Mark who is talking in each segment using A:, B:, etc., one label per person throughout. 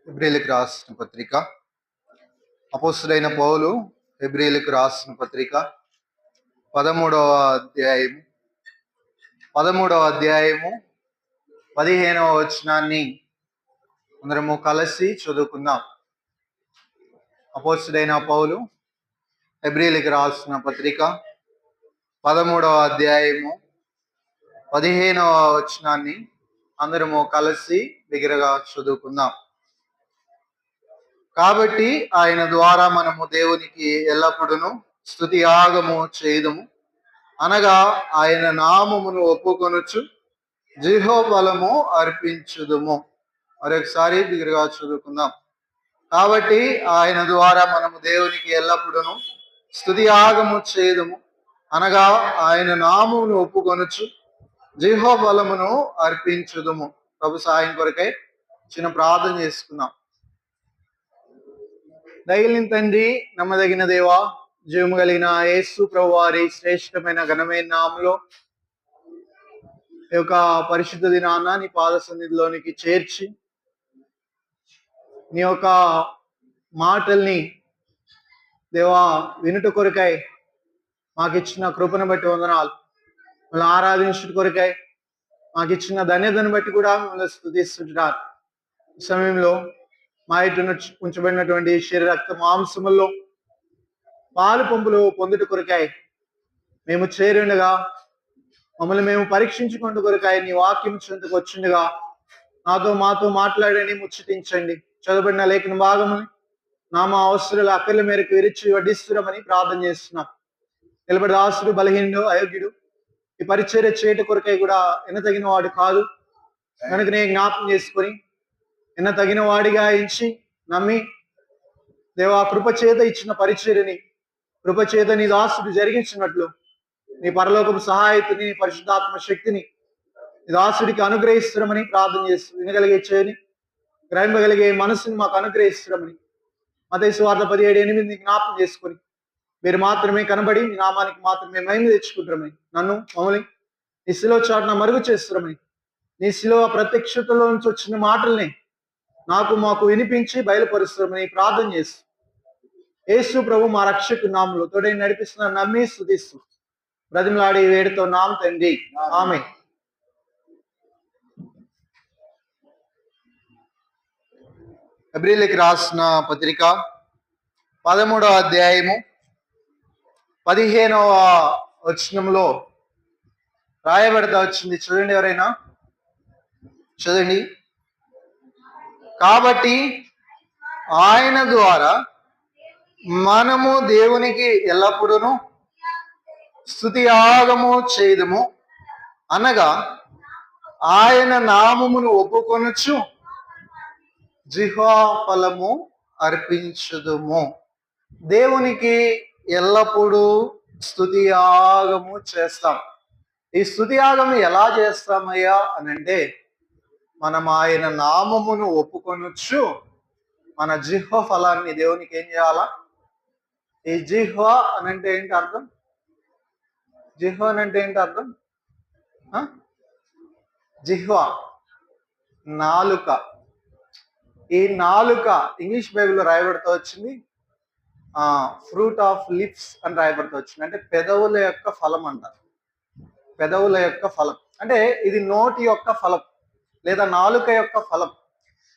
A: హెబ్రీయులకు రాసిన పత్రిక. అపోస్తలుడైన పౌలు హెబ్రీయులకు రాసిన పత్రిక 13వ అధ్యాయము 15వ వచనాన్ని అందరము కలిసి చదువుకుందాం. అపోస్తలుడైన పౌలు హెబ్రీయులకు రాసిన పత్రిక 13వ అధ్యాయము 15వ వచనాన్ని అందరము కలిసి బిగ్గరగా చదువుకుందాం. కాబట్టి ఆయన ద్వారా మనము దేవునికి ఎల్లప్పుడూ స్తుతి యాగము చేయుదుము, అనగా ఆయన నామమును ఒప్పుకొనుచు జీవోబలము అర్పించుదుము. మరొకసారి బిగ్గరగా చదువుకుందాం. కాబట్టి ఆయన ద్వారా మనము దేవునికి ఎల్లప్పుడూ స్తుతి యాగము చేయుదుము, అనగా ఆయన నామమును ఒప్పుకొనుచు జీవోబలమును అర్పించుదుము. ప్రభు సాయం కొరకై చిన్న ప్రార్థన చేసుకుందాం. దయగలిగిన తండ్రి, నమ్మదగిన దేవా, జీవము కలిగిన యేసు ప్రభు వారి శ్రేష్టమైన ఘనమైన నామములో ఈ యొక్క పరిశుద్ధ దినాన నీ పాద సన్నిధిలోనికి చేర్చి నీ యొక్క మాటల్ని దేవా వినుట కొరకై మాకు ఇచ్చిన కృపను బట్టి వందనాలు. మిమ్మల్ని ఆరాధించుట కొరకై మాకు ఇచ్చిన ధన్యతను బట్టి కూడా మిమ్మల్ని స్తుతిస్తుంటున్నారు. ఈ సమయంలో మా ఇటు ఉంచబడినటువంటి శరీర రక్త మాంసముల్లో పాలు పంపులు పొందుట కొరకాయ మేము చేరుండగా మమ్మల్ని మేము పరీక్షించుకుంటూ కొరకాయ నీ వాక్యం చెంతకు వచ్చిండగా మాతో మాట్లాడని ముచ్చటించండి. చదవబడిన లేఖన భాగముని మా అవసరాల అక్కర్ల మేరకు విరిచి వడ్డిస్తున్నామని ప్రార్థన చేస్తున్నాం. నిలబడి దాసుడు బలహీనుడు అయోగ్యుడు ఈ పరిచర్య చేయట కొరకై కూడా ఎన్నతగిన వాడు కాదు కనుక నేను జ్ఞాపకం చేసుకొని ఎన్న తగిన వాడిగా ఎంచి నమ్మి దేవా కృపచేత ఇచ్చిన పరిచర్యని కృపచేత నీ దాసుడు జరిగించినట్లు నీ పరలోకపు సహాయతని పరిశుద్ధాత్మ శక్తిని నీ దాసుడికి అనుగ్రహిస్తున్నామని ప్రార్థన చేస్తూ వినగలిగే చేయని గ్రహింపగలిగే మనసుని మాకు అనుగ్రహిస్తున్నామని మత్తయి సువార్త 17:8 జ్ఞాపకం చేసుకొని మీరు మాత్రమే కనబడి నీ నామానికి మాత్రమే మహిమ తెచ్చుకుంటారమని నన్ను మమ్మల్ని నీ శిలువ చాటున మరుగు చేస్తున్నామని నీ శిలువ ప్రత్యక్షతలో నుంచి వచ్చిన మాటల్ని మాకు వినిపించి బయలుపరుస్తామని ప్రార్థన చేస్తూ యేసు ప్రభు మా రక్షకు నామములో తోడై నడిపిస్తున్న నమ్మి స్తుతిస్తూ బ్రతిమలాడి వేడుతో నామ తండ్రి, ఆమేన్. హెబ్రీయులకు రాసిన పత్రిక 13వ అధ్యాయము 15వ వచనంలో రాయబడతా వచ్చింది. చూడండి, ఎవరైనా చదండి. కాబట్టి ఆయన ద్వారా మనము దేవునికి ఎల్లప్పుడూ స్తుతి యాగము చేయుదుము, అనగా ఆయన నామమును ఒప్పుకొనుచు జిహ్వా ఫలము అర్పించుదుము. దేవునికి ఎల్లప్పుడూ స్తుతి యాగము చేస్తాం. ఈ స్తుతి యాగము ఎలా చేస్తామయ్యా అని అంటే మనం ఆయన నామమును ఒప్పుకొనొచ్చు మన జిహ్వ ఫలాన్ని దేవునికి ఏం చేయాలా? ఈ జిహ్వ అనంటే ఏంటి అర్థం? జిహ్వ అనంటే ఏంటి అర్థం? జిహ్వ నాలుక. ఈ నాలుక ఇంగ్లీష్ బైబిల్లో రాయబడుతూ వచ్చింది ఫ్రూట్ ఆఫ్ లిప్స్ అని రాయబడుతూ వచ్చింది. అంటే పెదవుల యొక్క ఫలం అంటారు. పెదవుల యొక్క ఫలం అంటే ఇది నోటి యొక్క ఫలం లేదా నాలుక యొక్క ఫలం.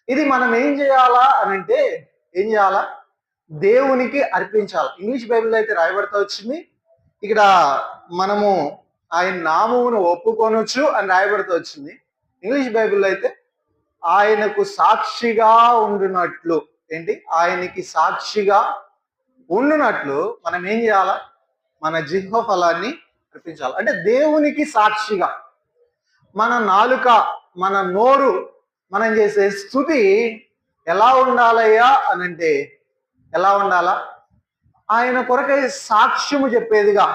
A: ఇది మనం ఏం చేయాలా అని అంటే ఏం చేయాలా? దేవునికి అర్పించాలి. ఇంగ్లీష్ బైబిల్లో అయితే రాయబడుతూ వచ్చింది. ఇక్కడ మనము ఆయన నామమును ఒప్పుకొనొచ్చు అని రాయబడుతూ వచ్చింది. ఇంగ్లీష్ బైబిల్లో అయితే ఆయనకు సాక్షిగా ఉండునట్లు ఏంటి? ఆయనకి సాక్షిగా ఉండునట్లు మనం ఏం చేయాలా? మన జిహ్వ ఫలాన్ని అర్పించాలి. అంటే దేవునికి సాక్షిగా మన నాలుక, మన నోరు, మనం చేసే స్తుతి ఎలా ఉండాలయ్యా అని అంటే ఎలా ఉండాలా? ఆయన కొరకై సాక్ష్యము చెప్పేదిగా,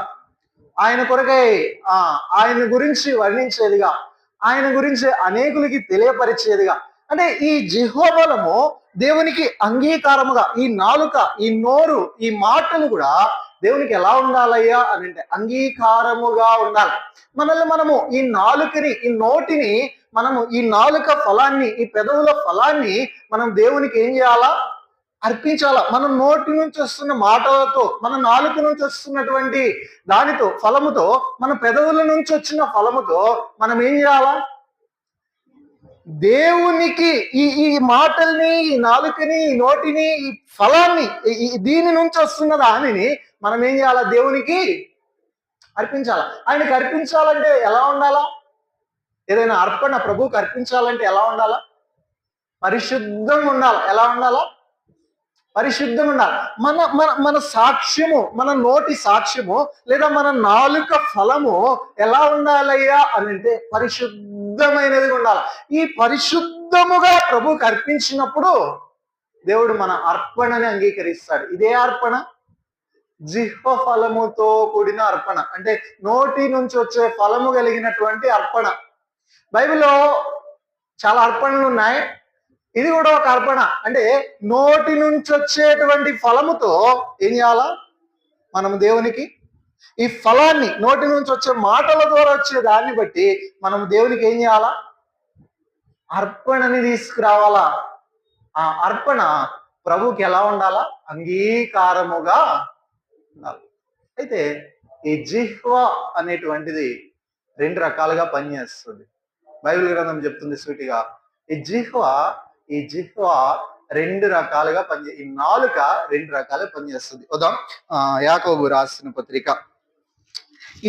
A: ఆయన కొరకై ఆయన గురించి వర్ణించేదిగా, ఆయన గురించి అనేకులకి తెలియపరిచేదిగా. అంటే ఈ జిహ్వబలము దేవునికి అంగీకారముగా ఈ నాలుక, ఈ నోరు, ఈ మాటలు కూడా దేవునికి ఎలా ఉండాలయ్యా అని అంటే అంగీకారముగా ఉండాలి. మనల్ని మనము ఈ నాలుకని, ఈ నోటిని మనము ఈ నాలుక ఫలాన్ని, ఈ పెదవుల ఫలాన్ని మనం దేవునికి ఏం చేయాలా? అర్పించాలా. మన నోటి నుంచి వస్తున్న మాటలతో, మన నాలుక నుంచి వస్తున్నటువంటి దానితో, ఫలముతో, మన పెదవుల నుంచి వచ్చిన ఫలముతో మనం ఏం చేయాలా? దేవునికి ఈ మాటల్ని, ఈ నాలుకని, ఈ నోటిని, ఈ ఫలాన్ని, దీని నుంచి వస్తున్న దానిని మనం ఏం చేయాలా? దేవునికి అర్పించాలా. ఆయనకి అర్పించాలంటే ఎలా ఉండాలా? ఏదైనా అర్పణ ప్రభువుకి అర్పించాలంటే ఎలా ఉండాలా? పరిశుద్ధంగా ఉండాలి. ఎలా ఉండాలా? పరిశుద్ధంగా ఉండాలి. మన మన మన సాక్ష్యము, మన నోటి సాక్ష్యము లేదా మన నాలుక ఫలము ఎలా ఉండాలయ్యా అని అంటే పరిశుద్ధమైనది ఉండాలి. ఈ పరిశుద్ధముగా ప్రభువుకి అర్పించినప్పుడు దేవుడు మన అర్పణని అంగీకరిస్తాడు. ఇదే అర్పణ జిహ్వ ఫలముతో కూడిన అర్పణ, అంటే నోటి నుంచి వచ్చే ఫలము కలిగినటువంటి అర్పణ. బైబిల్లో చాలా అర్పణలు ఉన్నాయి. ఇది కూడా ఒక అర్పణ. అంటే నోటి నుంచి వచ్చేటువంటి ఫలముతో ఏం చేయాలా? మనం దేవునికి ఈ ఫలాన్ని, నోటి నుంచి వచ్చే మాటల ద్వారా వచ్చే దాన్ని బట్టి మనం దేవునికి ఏం చేయాలా? అర్పణని తీసుకురావాలా. ఆ అర్పణ ప్రభువుకి ఎలా ఉండాలా? అంగీకారముగా ఉండాలి. అయితే ఈ జిహ్వ అనేటువంటిది రెండు రకాలుగా పనిచేస్తుంది. బైబిల్ గ్రంథం చెప్తుంది సూటిగా, ఈ జిహ్వ రెండు రకాలుగా ఈ నాలుక రెండు రకాలుగా పనిచేస్తుంది. ఉదాం యాకోబు రాసిన పత్రిక,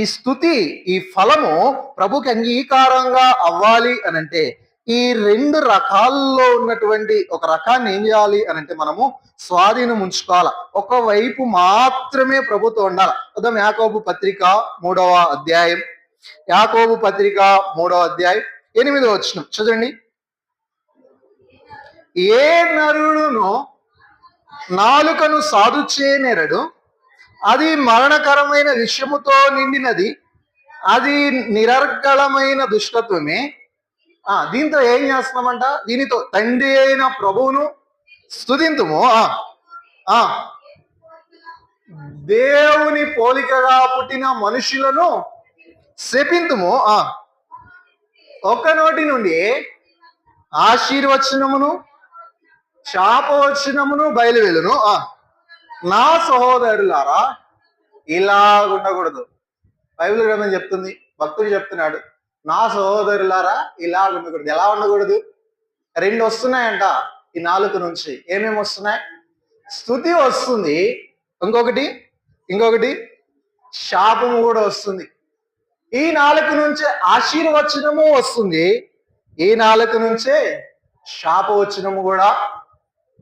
A: ఈ స్థుతి, ఈ ఫలము ప్రభుకి అంగీకారంగా అవ్వాలి అనంటే ఈ రెండు రకాల్లో ఉన్నటువంటి ఒక రకాన్ని ఏం చేయాలి అనంటే మనము స్వాధీనం ఉంచుకోవాలి. ఒకవైపు మాత్రమే ప్రభుతో ఉండాలి. ఉదాం యాకోబు పత్రిక 3వ అధ్యాయం, యాకోబు పత్రిక 3వ అధ్యాయం 8వ వచనం చూడండి. ఏ నరుడును నాలుకను సాధు చేయనేరడు, అది మరణకరమైన విషయముతో నిండినది, అది నిరర్గళమైన దుష్టత్వమే. దీంతో ఏం చేస్తున్నామంట? దీనితో తండ్రి అయిన ప్రభువును స్తుతింతుము, దేవుని పోలికగా పుట్టిన మనుషులను శపింతుము. ఒక నోటి నుండి ఆశీర్వచనమును శాపవచనమును బయలువెళ్ళును. నా సహోదరులారా, ఇలా ఉండకూడదు. బైబిల్ గ్రంథం చెప్తుంది, భక్తుడు చెప్తున్నాడు, నా సహోదరులారా ఇలా ఉండకూడదు. ఎలా ఉండకూడదు? రెండు వస్తున్నాయంట ఈ నాలుక నుంచి. ఏమేమి వస్తున్నాయి? స్తుతి వస్తుంది, ఇంకొకటి శాపము కూడా వస్తుంది. ఈ నాలుక నుంచే ఆశీర్వచనము వస్తుంది, ఈ నాలుక నుంచే శాపవచనము కూడా.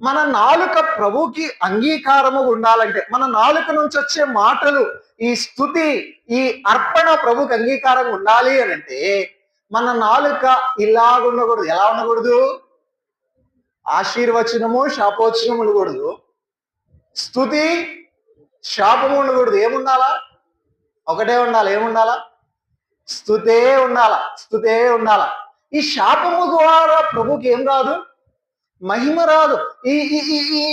A: మన నాలుక ప్రభుకి అంగీకారము ఉండాలంటే, మన నాలుక నుంచి వచ్చే మాటలు, ఈ స్తుతి, ఈ అర్పణ ప్రభుకి అంగీకారంగా ఉండాలి అని అంటే మన నాలుక ఇలా ఉండకూడదు. ఎలా ఉండకూడదు? ఆశీర్వచనము శాపవచనము ఉండకూడదు, స్తుతి శాపము ఉండకూడదు. ఏముండాలా? ఒకటే ఉండాలి. ఏముండాలా? స్తుతే ఉండాలా. ఈ శాపము ద్వారా ప్రభుకి ఏం రాదు? మహిమ రాదు. ఈ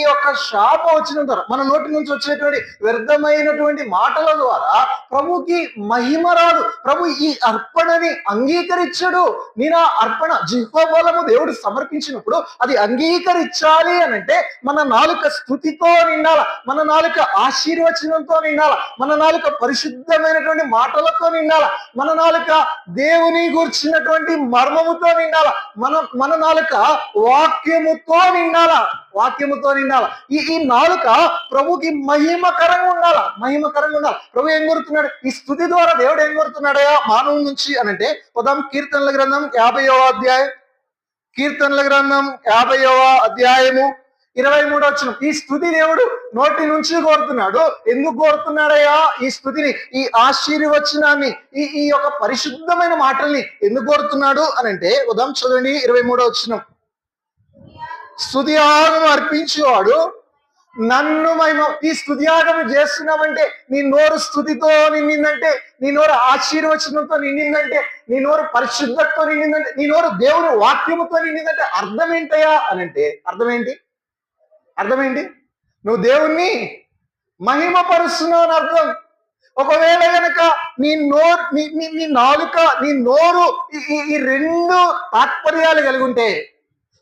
A: యొక్క శాప వచ్చిన ద్వారా, మన నోటి నుంచి వచ్చేటువంటి వ్యర్థమైనటువంటి మాటల ద్వారా ప్రభుకి మహిమ రాదు. ప్రభు ఈ అర్పణని అంగీకరించడు. నేను ఆ అర్పణ జిహ్వబలము దేవుడు సమర్పించినప్పుడు అది అంగీకరించాలి అని అంటే మన నాలుక స్తుతితో నిండాల, మన నాలుక ఆశీర్వచనంతో నిండాల, మన నాలుక పరిశుద్ధమైనటువంటి మాటలతో నిండాల, మన నాలుక దేవుని గూర్చినటువంటి మర్మముతో నిండాల, మన నాలుక వాక్యముతో నిండాల. ఈ నాలుక ప్రభుకి మహిమకరంగా ఉండాల. ప్రభు ఏం కోరుతున్నాడు? ఈ స్తుతి ద్వారా దేవుడు ఏం కోరుతున్నాడయా మానవుల నుంచి అనంటే, ఉదాం కీర్తనల గ్రంథం 50వ అధ్యాయం, 23వ వచనం. ఈ స్తుతి దేవుడు నోటి నుంచి కోరుతున్నాడు. ఎందుకు కోరుతున్నాడయ్యా ఈ స్తుతిని, ఈ ఆశీర్వచనాన్ని, ఈ యొక్క పరిశుద్ధమైన మాటల్ని ఎందుకు కోరుతున్నాడు అనంటే, ఉదాం చదవండి 23వ వచనం. స్తుతియాగం అర్పించేవాడు నన్ను ఈ స్తుతియాగం చేస్తున్నామంటే, నీ నోరు స్తుతితో నిండిందంటే, నీ నోరు ఆశీర్వచనంతో నిండిందంటే, నీ నోరు పరిశుద్ధతతో నిండిందంటే, నీ నోరు దేవుని వాక్యముతో నిండిందంటే అర్థం ఏంటయ్యా అనంటే, అర్థం ఏంటి? నువ్వు దేవుణ్ణి మహిమపరుస్తున్నావు అని అర్థం. ఒకవేళ గనక నీ నోరు నీ నాలుక నీ నోరు ఈ రెండు తాత్పర్యాలు కలిగి ఉంటే,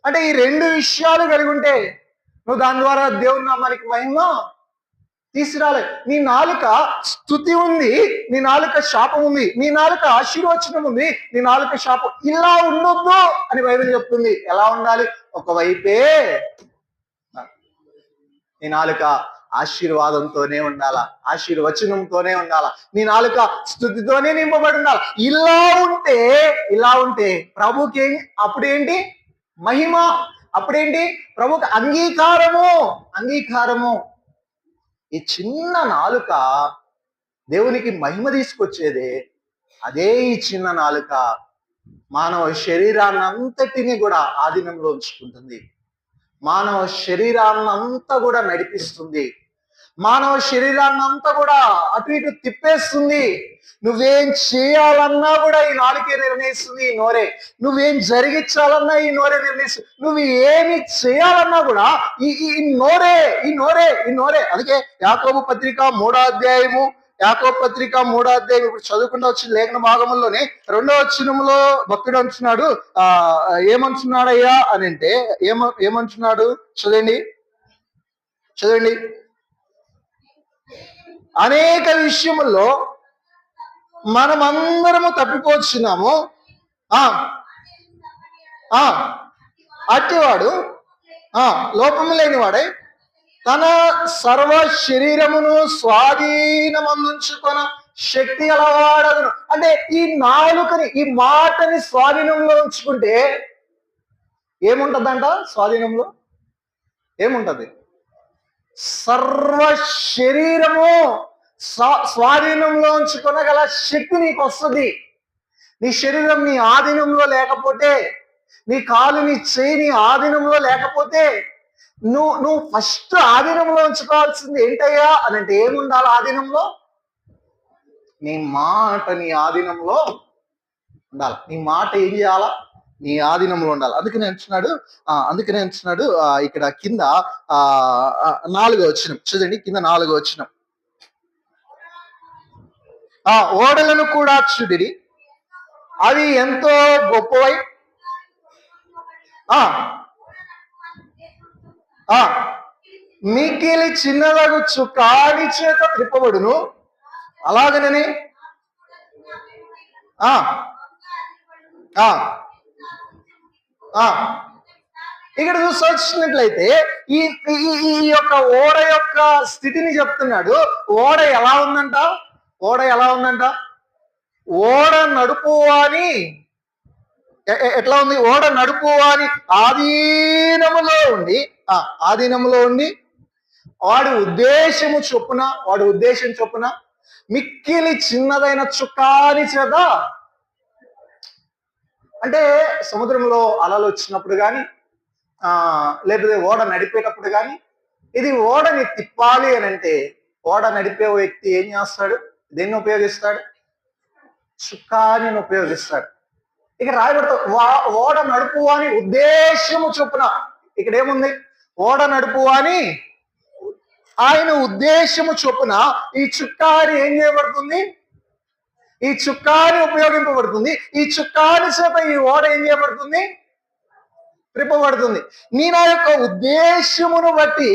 A: అంటే ఈ రెండు విషయాలు కలిగి ఉంటే, నువ్వు దాని ద్వారా దేవుని నామానికి మహిమ తీసుకురాలే. నీ నాలుక స్తుతి ఉంది, నీ నాలుక శాపం ఉంది, నీ నాలుక ఆశీర్వచనం ఉంది, నీ నాలుక శాపం. ఇలా ఉండొద్దు అని బైబిల్ చెప్తుంది. ఎలా ఉండాలి? ఒకవైపే నీ నాలుక ఆశీర్వాదంతోనే ఉండాలా, ఆశీర్వచనంతోనే ఉండాలా, నీ నాలుక స్తుతితోనే నింపబడి ఉండాలి. ఇలా ఉంటే ప్రభుకి అప్పుడేంటి? మహిమ. అప్పుడేంటి? ప్రభుకి అంగీకారము. ఈ చిన్న నాలుక దేవునికి మహిమ తీసుకొచ్చేదే. అదే ఈ చిన్న నాలుక మానవ శరీరాన్ని అంతటిని కూడా ఆధీనంలో ఉంచుకుంటుంది. మానవ శరీరాన్ని అంతా కూడా నడిపిస్తుంది. మానవ శరీరాన్ని అంతా కూడా అటు ఇటు తిప్పేస్తుంది. నువ్వేం చేయాలన్నా కూడా ఈ నాలుకే నిర్ణయిస్తుంది, ఈ నోరే. నువ్వేం జరిగించాలన్నా ఈ నోరే నిర్ణయిస్తుంది. నువ్వు ఏమి చేయాలన్నా కూడా ఈ నోరే. అందుకే యాకోబు పత్రిక 3వ అధ్యాయము ఇప్పుడు చదువుకుంటూ వచ్చిన లేఖన భాగంలోనే 2వ వచనంలో భక్తుడు అంటున్నాడు, ఏమంటున్నాడయ్యా అని అంటే ఏమంటున్నాడు? చదవండి. అనేక విషయముల్లో మనమందరము తప్పిపోతున్నాము. అట్టివాడు లోపము లేనివాడై తన సర్వ శరీరమును స్వాధీనమందుంచుకొన శక్తి గలవాడను. అంటే ఈ నాలుకని, ఈ మాటని స్వాధీనంలో ఉంచుకుంటే ఏముంటదంట? స్వాధీనంలో ఏముంటది? సర్వ శరీరము స్వాధీనంలో ఉంచుకొనగల శక్తి నీకు వస్తుంది. నీ శరీరం నీ ఆధీనంలో లేకపోతే, నీ కాలు నీ చేయి నీ ఆధీనంలో లేకపోతే, నువ్వు ఫస్ట్ ఆధీనంలో ఉంచుకోవాల్సింది ఏంటయ్యా అని అంటే ఏముండాలి ఆధీనంలో? నీ మాట నీ ఆధీనంలో ఉండాలి. నీ మాట ఏం చేయాలా? నీ ఆధీనంలో ఉండాలి. అందుకనే అంటున్నాడు ఇక్కడ కింద 4వ వచనం చూడండి. కింద 4వ వచనం, ఓడలను కూడా చూడిరి, అవి ఎంతో గొప్పవై మిక్కిలి చిన్నదగు చుక్కాని చేత త్రిప్పబడును. అలాగనని ఇక్కడ చూసి వచ్చినట్లయితే ఈ యొక్క ఓడ యొక్క స్థితిని చెప్తున్నాడు. ఓడ ఎలా ఉందంట? ఓడ నడుపు అని ఎట్లా ఉంది? ఓడ నడుపు అని ఆధీనములో ఉండి వాడి ఉద్దేశం చొప్పున మిక్కిలి చిన్నదైన చుక్కాని చేత, అంటే సముద్రంలో అలలు వచ్చినప్పుడు కానీ లేకపోతే ఓడ నడిపేటప్పుడు కానీ, ఇది ఓడని తిప్పాలి అని అంటే ఓడ నడిపే వ్యక్తి ఏం చేస్తాడు? దేన్ని ఉపయోగిస్తాడు? చుక్కాని ఉపయోగిస్తాడు. ఇక రాయబడుతూ ఓడ నడుపు అని ఉద్దేశము చొప్పున. ఇక్కడ ఏముంది? ఓడ నడుపు అని ఆయన ఉద్దేశము చొప్పున ఈ చుక్కాని ఏం చేయబడుతుంది? ఈ చుక్కాని ఉపయోగింపబడుతుంది. ఈ చుక్కాని చేత ఈ ఓడ ఏం చేయబడుతుంది? త్రిప్పబడుతుంది. నీ నా యొక్క ఉద్దేశమును బట్టి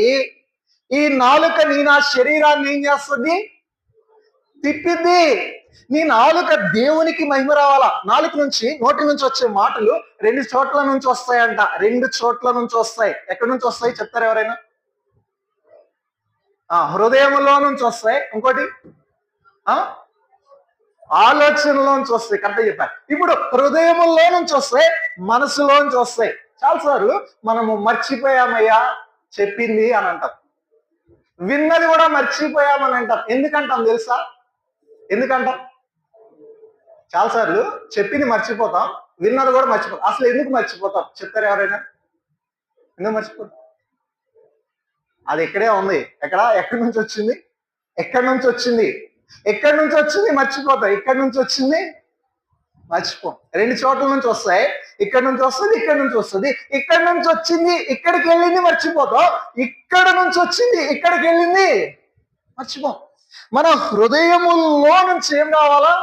A: ఈ నాలుక నీ నా శరీరాన్ని ఏం చేస్తుంది? తిప్పిద్ది. నీ నాలుక దేవునికి మహిమ రావాలా. నోటి నుంచి వచ్చే మాటలు 2 చోట్ల నుంచి వస్తాయంట. 2 చోట్ల నుంచి వస్తాయి. ఎక్కడి నుంచి వస్తాయి చెప్తారు ఎవరైనా? హృదయంలో నుంచి వస్తాయి. ఇంకోటి ఆలోచనలోంచి వస్తాయి. కరెక్ట్గా చెప్పారు. ఇప్పుడు హృదయంలో నుంచి వస్తాయి, మనసులోంచి వస్తాయి. చాలాసార్లు మనము మర్చిపోయామయ్యా చెప్పింది అని అంటాం, విన్నది కూడా మర్చిపోయామని అంటాం. ఎందుకంటాం తెలుసా? చాలాసార్లు చెప్పింది మర్చిపోతాం, విన్నది కూడా మర్చిపోతాం. అసలు ఎందుకు మర్చిపోతాం చెప్తారు ఎవరైనా? ఎందుకు మర్చిపోతాం? అది ఇక్కడే ఉంది. ఎక్కడి నుంచి వచ్చింది మర్చిపోతాం. ఎక్కడి నుంచి వచ్చింది మర్చిపో. 2 చోట్ల నుంచి వస్తాయి. ఇక్కడ నుంచి వస్తుంది, ఇక్కడ నుంచి వస్తుంది. ఇక్కడ నుంచి వచ్చింది ఇక్కడికి వెళ్ళింది మర్చిపోతాం. ఇక్కడ నుంచి వచ్చింది ఇక్కడికి వెళ్ళింది మర్చిపో. మన హృదయములో నుంచి ఏం రావాలా?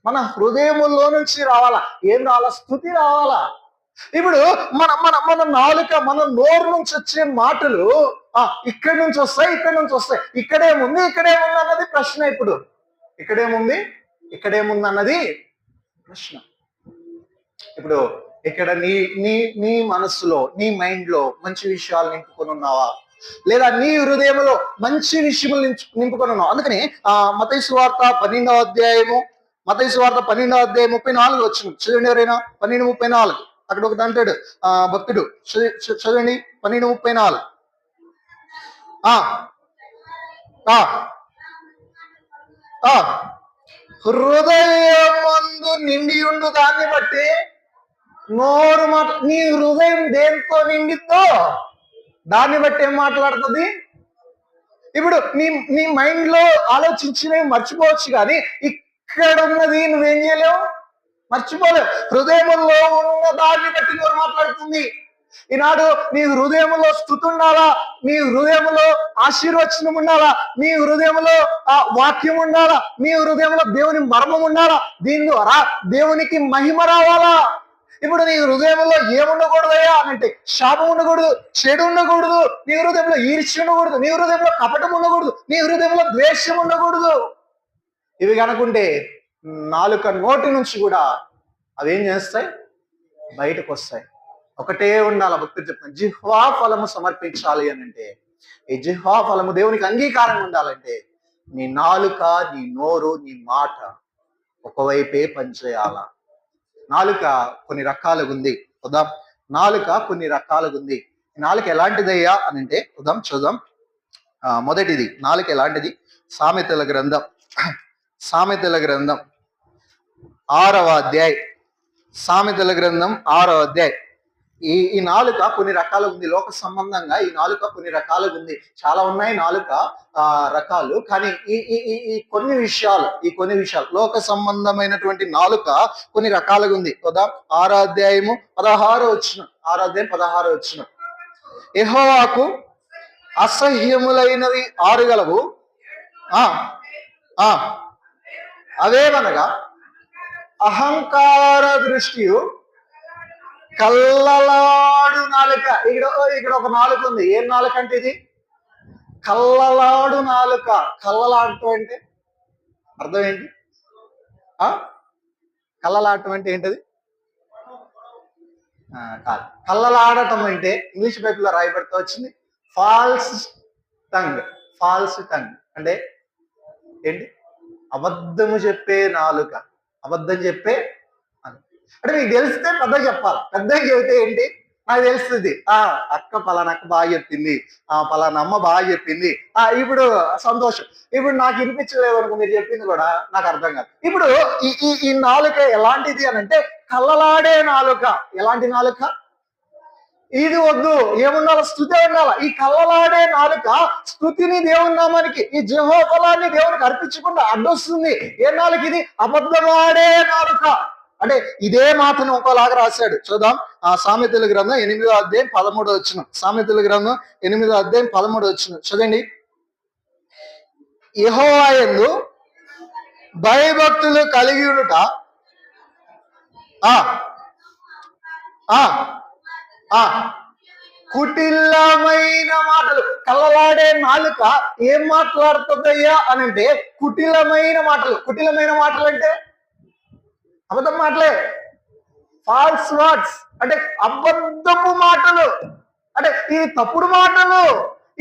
A: మన హృదయములో నుంచి రావాలా? ఏం రావాలా? స్తుతి రావాలా? ఇప్పుడు మన మన మన నాలుక, మన నోరు నుంచి వచ్చే మాటలు ఇక్కడి నుంచి వస్తాయి, ఇక్కడి నుంచి వస్తాయి. ఇక్కడేముంది అన్నది ప్రశ్న. ఇప్పుడు ఇక్కడేముంది అన్నది ప్రశ్న. ఇప్పుడు ఇక్కడ నీ నీ నీ మనస్సులో, నీ మైండ్ లో మంచి విషయాలు నింపుకొని ఉన్నావా, లేదా నీ హృదయంలో మంచి విషయములు నింపుకొని ఉన్నావు? అందుకని మత్తయి సువార్త 12వ అధ్యాయము, మత్తయి సువార్త 12వ అధ్యాయం 34 వచ్చిన చదవండి ఎవరైనా. 12:34 అక్కడ ఒకటి అంటాడు భక్తుడు, చదవండి 12:34. హృదయమందు నిండి ఉండు దాన్ని బట్టి నోరు మాట. నీ హృదయం దేంతో నిండిద్దో దాన్ని బట్టి ఏం మాట్లాడుతుంది? ఇప్పుడు నీ మైండ్ లో ఆలోచించినవి మర్చిపోవచ్చు, కానీ ఇక్కడ ఉన్నది నువ్వేం చేయలేవు, మర్చిపోలేవు. హృదయంలో ఉన్న దాన్ని బట్టి నోరు మాట్లాడుతుంది. ఈనాడు నీ హృదయంలో స్తుతి ఉండాలా, నీ హృదయంలో ఆశీర్వచనం ఉండాలా, నీ హృదయంలో వాక్యం ఉండాలా, నీ హృదయంలో దేవుని మర్మం ఉండాలా. దీని ద్వారా దేవునికి మహిమ రావాలా. ఇప్పుడు నీ హృదయంలో ఏముండకూడదయ్యా అంటే శాపం ఉండకూడదు, చెడు ఉండకూడదు, నీ హృదయంలో ఈర్ష్య ఉండకూడదు, నీ హృదయంలో కపటం ఉండకూడదు, నీ హృదయంలో ద్వేషం ఉండకూడదు. ఇవి కనుకుంటే నాలుక నోటి నుంచి కూడా అవేం చేస్తాయి? బయటకు వస్తాయి. ఒకటే ఉండాలి. భక్తులు చెప్తాను, జిహ్వా ఫలము సమర్పించాలి అని అంటే, ఈ జిహ్వా ఫలము దేవునికి అంగీకారం ఉండాలంటే నీ నాలుక, నీ నోరు, నీ మాట ఒకవైపే పనిచేయాల. నాలుక కొన్ని రకాలుగా ఉంది. చూద్దాం, నాలుక కొన్ని రకాలుగా ఉంది. నాలుక ఎలాంటిదయ్యా అని అంటే చూద్దాం. మొదటిది నాలుక ఎలాంటిది? సామెతల గ్రంథం 6వ అధ్యాయం. సామెతల గ్రంథం 6వ అధ్యాయం. ఈ నాలుక కొన్ని రకాలుగా ఉంది. లోక సంబంధంగా ఈ నాలుక కొన్ని రకాలుగా ఉంది. చాలా ఉన్నాయి నాలుక రకాలు, కానీ ఈ కొన్ని విషయాలు లోక సంబంధమైనటువంటి నాలుక కొన్ని రకాలుగా ఉంది. కదా 6వ అధ్యాయము 16వ వచనం. 6వ అధ్యాయం 16వ వచనం. యెహోవాకు అసహ్యములైనవి 6 గలవు, అవేవనగా అహంకార దృష్టియు, కల్లలాడు నాలుక. ఇక్కడ ఒక నాలుక ఉంది. ఏం నాలుక అంటే ఇది? కల్లలాడు నాలుక. కల్లలాడటం అంటే అర్థం ఏంటి? కల్లలాడటం అంటే ఏంటది? కాదు. కల్లలాడటం అంటే ఇంగ్లీష్ పేపర్లో రాయబడుతూ వచ్చింది ఫాల్స్ టంగ్. అంటే ఏంటి? అబద్ధము చెప్పే నాలుక. అబద్ధం చెప్పే అంటే మీకు తెలిస్తే పెద్దగా చెప్పాలి. పెద్దగా చెబితే ఏంటి? నాకు తెలుస్తుంది, అక్క పలానా అక్క బాగా చెప్పింది, పలానా అమ్మ బాగా చెప్పింది, ఇప్పుడు సంతోషం. ఇప్పుడు నాకు వినిపించలేదు అనుకో, మీరు చెప్పింది కూడా నాకు అర్థం కాదు. ఇప్పుడు ఈ నాలుక ఎలాంటిది అని అంటే కళ్ళలాడే నాలుక. ఎలాంటి నాలుక? ఇది వద్దు, ఏముండాలి? స్తుతి ఉండాలి. ఈ కళ్ళలాడే నాలుక స్తుతిని దేవుని నామానికి, ఈ యెహోవా ఫలాన్ని దేవునికి అర్పించకుండా అడ్డొస్తుంది. ఏ నాలుక ఇది? అబద్ధమాడే నాలుక. అంటే ఇదే మాటను ఇంకోలాగా రాశాడు. చూద్దాం, సామెతల గ్రంథం 8వ అధ్యాయం 13వ వచనం. సామెతల గ్రంథం 8వ అధ్యాయం 13వ వచనం చదండి. యెహోవా యందు భయభక్తులు కలిగి ఉండుట కుటిలమైన మాటలు. కళ్ళలాడే నాలుక ఏం మాట్లాడుతుందయ్యా అని అంటే కుటిలమైన మాటలు. కుటిలమైన మాటలు అంటే అబద్ధం మాటలే, ఫాల్స్ వర్డ్స్. అంటే అబద్ధపు మాటలు, అంటే ఈ తప్పుడు మాటలు.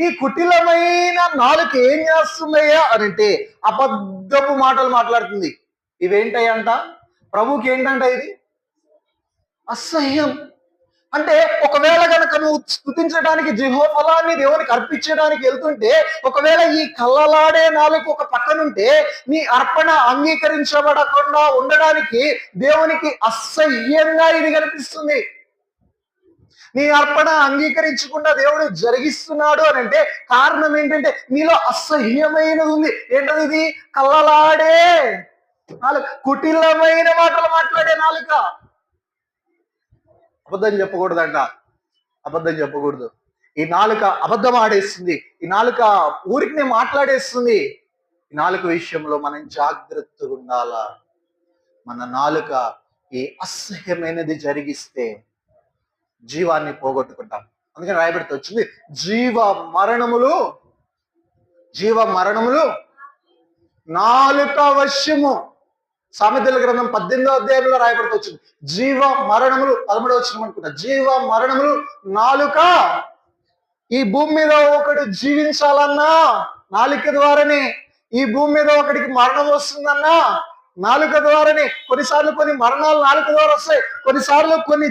A: ఈ కుటిలమైన నాలుక ఏం చేస్తుందయ్యా అని అంటే అబద్ధపు మాటలు మాట్లాడుతుంది. ఇవేంటంట? ప్రభుకి ఏంటంట ఇది? అసహ్యం. అంటే ఒకవేళ కనుక నువ్వు స్తుతించడానికి, యెహోవా ఫలాన్ని దేవునికి అర్పించడానికి వెళ్తుంటే, ఒకవేళ ఈ కళ్ళలాడే నాలుగు ఒక పక్కనుంటే నీ అర్పణ అంగీకరించబడకుండా ఉండడానికి దేవునికి అసహ్యంగా ఇది కనిపిస్తుంది. నీ అర్పణ అంగీకరించకుండా దేవుడు జరిగిస్తున్నాడు అని అంటే కారణం ఏంటంటే నీలో అసహ్యమైనది ఉంది. ఏంటది? ఇది కళ్ళలాడే నాలుక, కుటిలమైన మాటలు మాట్లాడే నాలుక. అబద్ధం చెప్పకూడదంట, అబద్ధం చెప్పకూడదు. ఈ నాలుక అబద్ధం ఆడేస్తుంది. ఈ నాలుక ఊరికి మాట్లాడేస్తుంది. ఈ నాలుక విషయంలో మనం జాగ్రత్తగా ఉండాలా. మన నాలుక ఈ అసహ్యమైనది జరిగిస్తే జీవాన్ని పోగొట్టుకుంటాం. అందుకని రాయబడితే వచ్చింది, జీవ మరణములు నాలుక వశ్యము. సామెతల గ్రంథం 18వ అధ్యాయంలో రాయబడితే వచ్చింది, జీవ మరణములు 13వ వచనం అనుకుంటా, జీవ మరణములు నాలుక. ఈ భూమి మీద ఒకడు జీవించాలన్నా నాలుక ద్వారానే. ఈ భూమి మీద ఒకడికి మరణం వస్తుందన్నా నాలుక ద్వారానే. కొన్నిసార్లు కొన్ని మరణాలు నాలుక ద్వారా వస్తాయి, కొన్నిసార్లు కొన్ని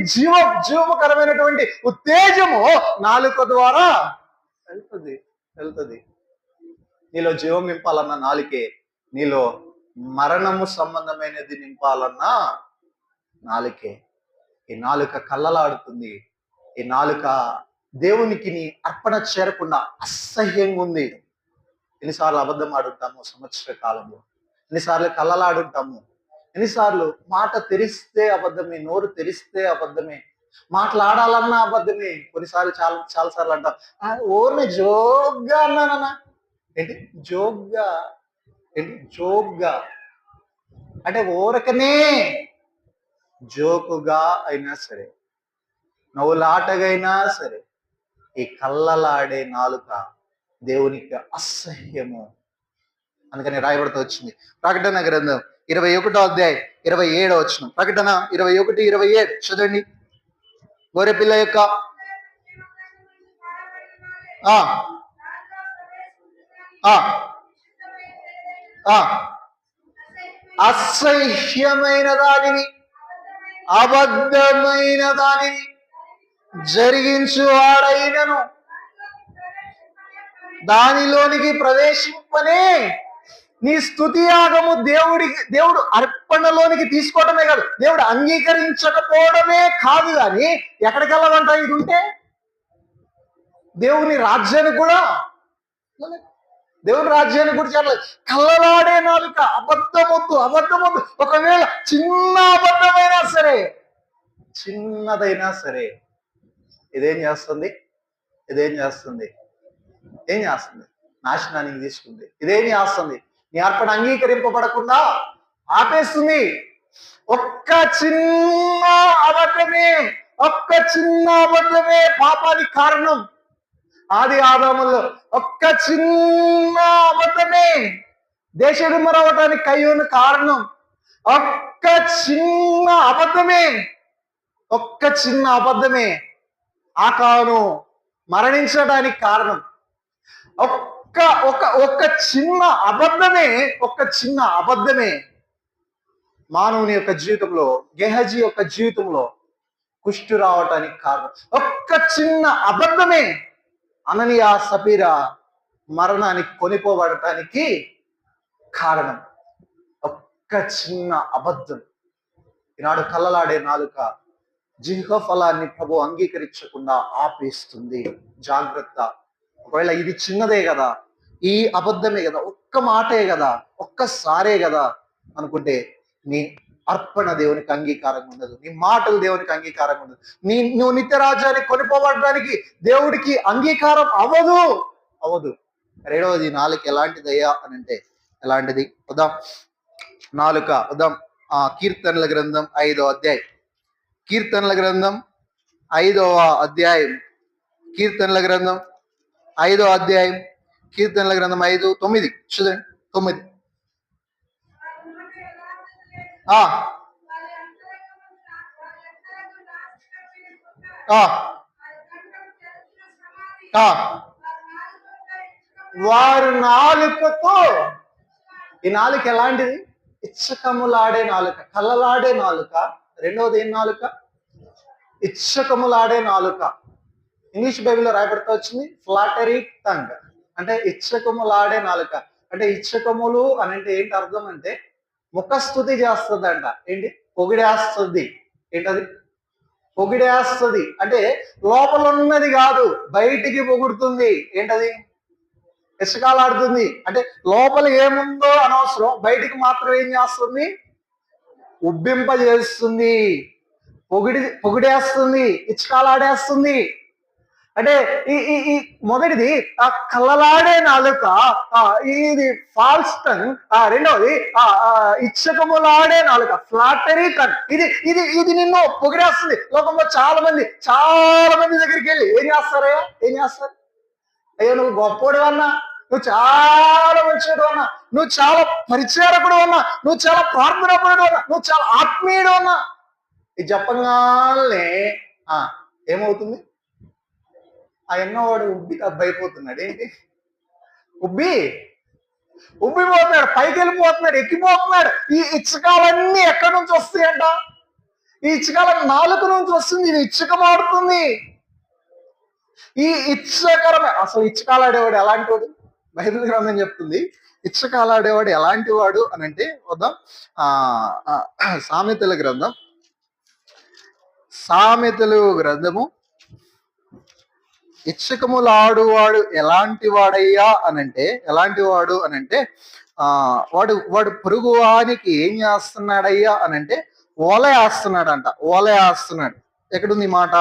A: జీవకరమైనటువంటి ఉత్తేజము నాలుక ద్వారా వెళ్తుంది. నీలో జీవం నింపాలన్న నాలుకే, నీలో మరణము సంబంధమైనది నింపాలన్నా నాలుకే. ఈ నాలుక కళ్ళలాడుతుంది. ఈ నాలుక దేవునికి నీ అర్పణ చేరకుండా అసహ్యంగా ఉంది. ఎన్నిసార్లు అబద్ధం ఆడుంటాము సంవత్సర కాలంలో, ఎన్నిసార్లు కళ్ళలాడుంటాము, ఎన్నిసార్లు మాట తెరిస్తే అబద్ధమే, నోరు తెరిస్తే అబద్ధమే, మాట్లాడాలన్నా అబద్ధమే. కొన్నిసార్లు చాలాసార్లు అంటాం, ఓర్ని జోగ్గా అన్నానన్నా. ఏంటి జోగ్గా అంటే ఊరకనే జోకుగా అయినా సరే, నవ్వులాటగైనా సరే, ఈ కళ్ళలాడే నాలుక దేవునికి అసహ్యము. అందుకని రాయబడుతూ వచ్చింది ప్రకటన గ్రంథం 21వ అధ్యాయం 27వ వచనం. ప్రకటన 21:27 చదవండి. గొర్రెపిల్ల యొక్క అసహ్యమైన దానిని, అబద్ధమైన దానిని జరిగించువాడైనను దానిలోనికి ప్రవేశింపనే. నీ స్తుతి యాగము దేవుడు అర్పణలోనికి తీసుకోవడమే కాదు, దేవుడు అంగీకరించకపోవడమే కాదు. కానీ ఎక్కడికి వెళ్ళమంట ఇది ఉంటే? దేవుని రాజ్యానికి కూడా చెప్పలేదు. కళ్ళలాడే నాలుక, అబద్ధమొద్దు. ఒకవేళ చిన్న అబద్ధమైనా సరే, చిన్నదైనా సరే, ఇదేం చేస్తుంది? నాశనానికి తీసుకుంది. ఇదేం చేస్తుంది? నీ అర్పణ అంగీకరింపబడకుండా ఆపేస్తుంది. ఒక్క చిన్న అబద్ధమే పాపానికి కారణం. ఆది ఆదాములో ఒక్క చిన్న అబద్ధమే దేశవిమరవటానికి కయ్యూను కారణం. ఒక్క చిన్న అబద్ధమే ఆకాను మరణించడానికి కారణం. ఒక్క చిన్న అబద్ధమే మానవుని యొక్క జీవితంలో, గెహజీ యొక్క జీవితంలో కుష్టు రావటానికి కారణం. ఒక్క చిన్న అబద్ధమే అననీయ సపీరా మరణానికి కొనిపోబడటానికి కారణం. ఒక్క చిన్న అబద్ధం. ఈనాడు కళ్ళలాడే నాలుక జిహ్వ ఫలాన్ని ప్రభు అంగీకరించకుండా ఆపేస్తుంది. జాగ్రత్త. ఒకవేళ ఇది చిన్నదే కదా, ఈ అబద్ధమే కదా, ఒక్క మాటే కదా, ఒక్కసారే కదా అనుకుంటే నీ అర్పణ దేవునికి అంగీకారంగా ఉండదు, నీ మాటలు దేవునికి అంగీకారంగా ఉండదు, నువ్వు నిత్యరాజ్యానికి కొనిపోబడడానికి దేవుడికి అంగీకారం అవ్వదు. రెండవది నాలుక ఎలాంటిదయ్యా అని అంటే ఎలాంటిది? వద్దాం నాలుక వద్దాం. కీర్తనల గ్రంథం 5వ అధ్యాయం, కీర్తనల గ్రంథం 5వ అధ్యాయం, కీర్తనల గ్రంథం 5వ అధ్యాయం, కీర్తనల గ్రంథం 5:9 చూడండి. 9 వారు నాలుకతో, ఈ నాలుక ఎలాంటిది? ఇచ్చకములాడే నాలుక, కళ్ళలాడే నాలుక. రెండవది ఏం నాలుక? ఇచ్చకములాడే నాలుక. ఇంగ్లీష్ బైబిల్లో రాయబడుతూ వచ్చింది ఫ్లాటరీ టంగ్, అంటే ఇచ్చకములాడే నాలుక. అంటే ఇచ్చకములు అని అంటే ఏంటి అర్థం అంటే ముఖస్థుతి చేస్తుందంట. ఏంటి? పొగిడేస్తుంది. ఏంటది? పొగిడేస్తుంది అంటే లోపల ఉన్నది కాదు, బయటికి పొగుడుతుంది. ఏంటది? ఇసుకాలాడుతుంది అంటే లోపల ఏముందో అనవసరం, బయటికి మాత్రం ఏం చేస్తుంది? ఉబ్బింపజేస్తుంది, పొగిడేస్తుంది, ఇసుకాలాడేస్తుంది. అంటే ఈ ఈ ఈ మొదటిది ఆ కళ్ళలాడే నాలుక, ఇది ఫాల్స్ టంగ్. రెండవది ఇచ్చకములాడే నాలుక, ఫ్లాటరీ టంగ్. ఇది ఇది ఇది నిన్ను పొగిడేస్తుంది. లోకంలో చాలా మంది దగ్గరికి వెళ్ళి ఏం చేస్తారయ్యా, ఏం చేస్తారు? అయ్యో నువ్వు గొప్పోడు అన్నా, నువ్వు చాలా మంచివాడు అన్నా, నువ్వు చాలా పరిచారకుడు అన్నా, నువ్వు చాలా ప్రార్థనాపరుడు అన్నా, నువ్వు చాలా ఆత్మీయుడు అన్నా, ఇది చెప్పగానే ఏమవుతుంది? ఆ ఎన్నోవాడు ఉబ్బి అబ్బైపోతున్నాడు. ఏంటి ఉబ్బిపోతున్నాడు, పైకి వెళ్ళిపోతున్నాడు, ఎక్కిపోతున్నాడు. ఈ ఇచ్చకాలన్నీ ఎక్కడి నుంచి వస్తాయంట? ఈ ఇచ్చకాల నాలుక నుంచి వస్తుంది. ఇది ఇచ్చక మారుతుంది. ఈ ఇచ్చకరమే. అసలు ఇచ్చకాలాడేవాడు ఎలాంటి వాడు? బైబిల్ గ్రంథం చెప్తుంది ఇచ్చకాలాడేవాడు ఎలాంటి వాడు అని అంటే, వద్దాం సామెతలు గ్రంథము ఇచ్చకములాడువాడు ఎలాంటి వాడయ్యా అనంటే, ఎలాంటి వాడు అనంటే వాడు పొరుగువానికి ఏం చేస్తున్నాడయ్యా అనంటే ఓలయేస్తున్నాడంట. ఓలయేస్తున్నాడు. ఎక్కడుంది మాట?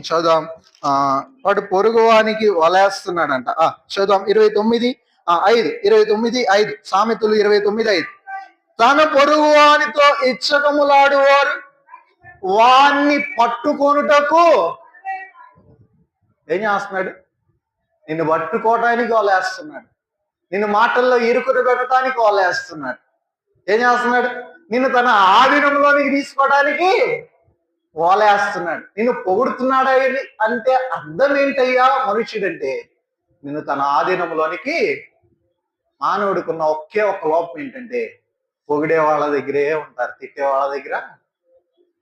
A: చదుదాం. వాడు పొరుగువానికి వలేస్తున్నాడంట. చదుదాం 29:5 సామెతలు 29:5. తన పొరుగువానితో ఇచ్చకములాడువారు వాణ్ణి పట్టుకొనుటకు ఏం చేస్తున్నాడు? నిన్ను పట్టుకోవటానికి వలేస్తున్నాడు. నిన్ను మాటల్లో ఇరుకుని పెట్టడానికి వలేస్తున్నాడు. ఏం చేస్తున్నాడు? నిన్ను తన ఆధీనంలోనికి తీసుకోవడానికి ఓలేస్తున్నాడు. నిన్ను పొగుడుతున్నాడా అంటే అర్థం ఏంటయ్యా మనుష్యుడంటే? నిన్ను తన ఆధీనంలోనికి. మానవుడికున్న ఒకే ఒక లోపం ఏంటంటే పొగిడే వాళ్ళ దగ్గరే ఉంటారు, తిట్టే వాళ్ళ దగ్గర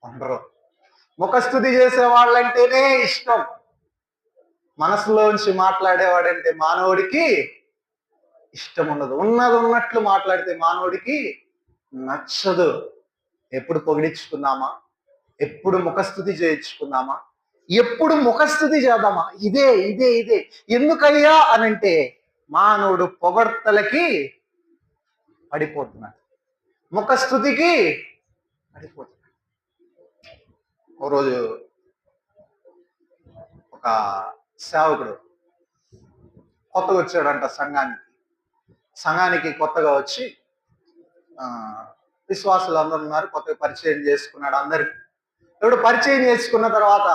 A: ఉండరు. ముఖస్థుతి చేసే వాళ్ళంటేనే ఇష్టం. మనసులోంచి మాట్లాడేవాడంటే మానవుడికి ఇష్టం ఉండదు. ఉన్నట్లు మాట్లాడితే మానవుడికి నచ్చదు. ఎప్పుడు పొగిడించుకున్నామా? ఎప్పుడు ముఖస్థుతి చేయించుకున్నామా? ఎప్పుడు ముఖస్థుతి చేద్దామా? ఇదే ఇదే ఇదే ఎందుకయ్యా అనంటే మానవుడు పొగడ్తలకి పడిపోతున్నాడు, ముఖస్థుతికి పడిపోతున్నాడు. ఓ రోజు ఒక సేవకుడు కొత్తగా వచ్చాడంట సంఘానికి కొత్తగా వచ్చి విశ్వాసులు అందరు ఉన్నారు, కొత్తగా పరిచయం చేసుకున్నాడు అందరికి. ఇప్పుడు పరిచయం చేసుకున్న తర్వాత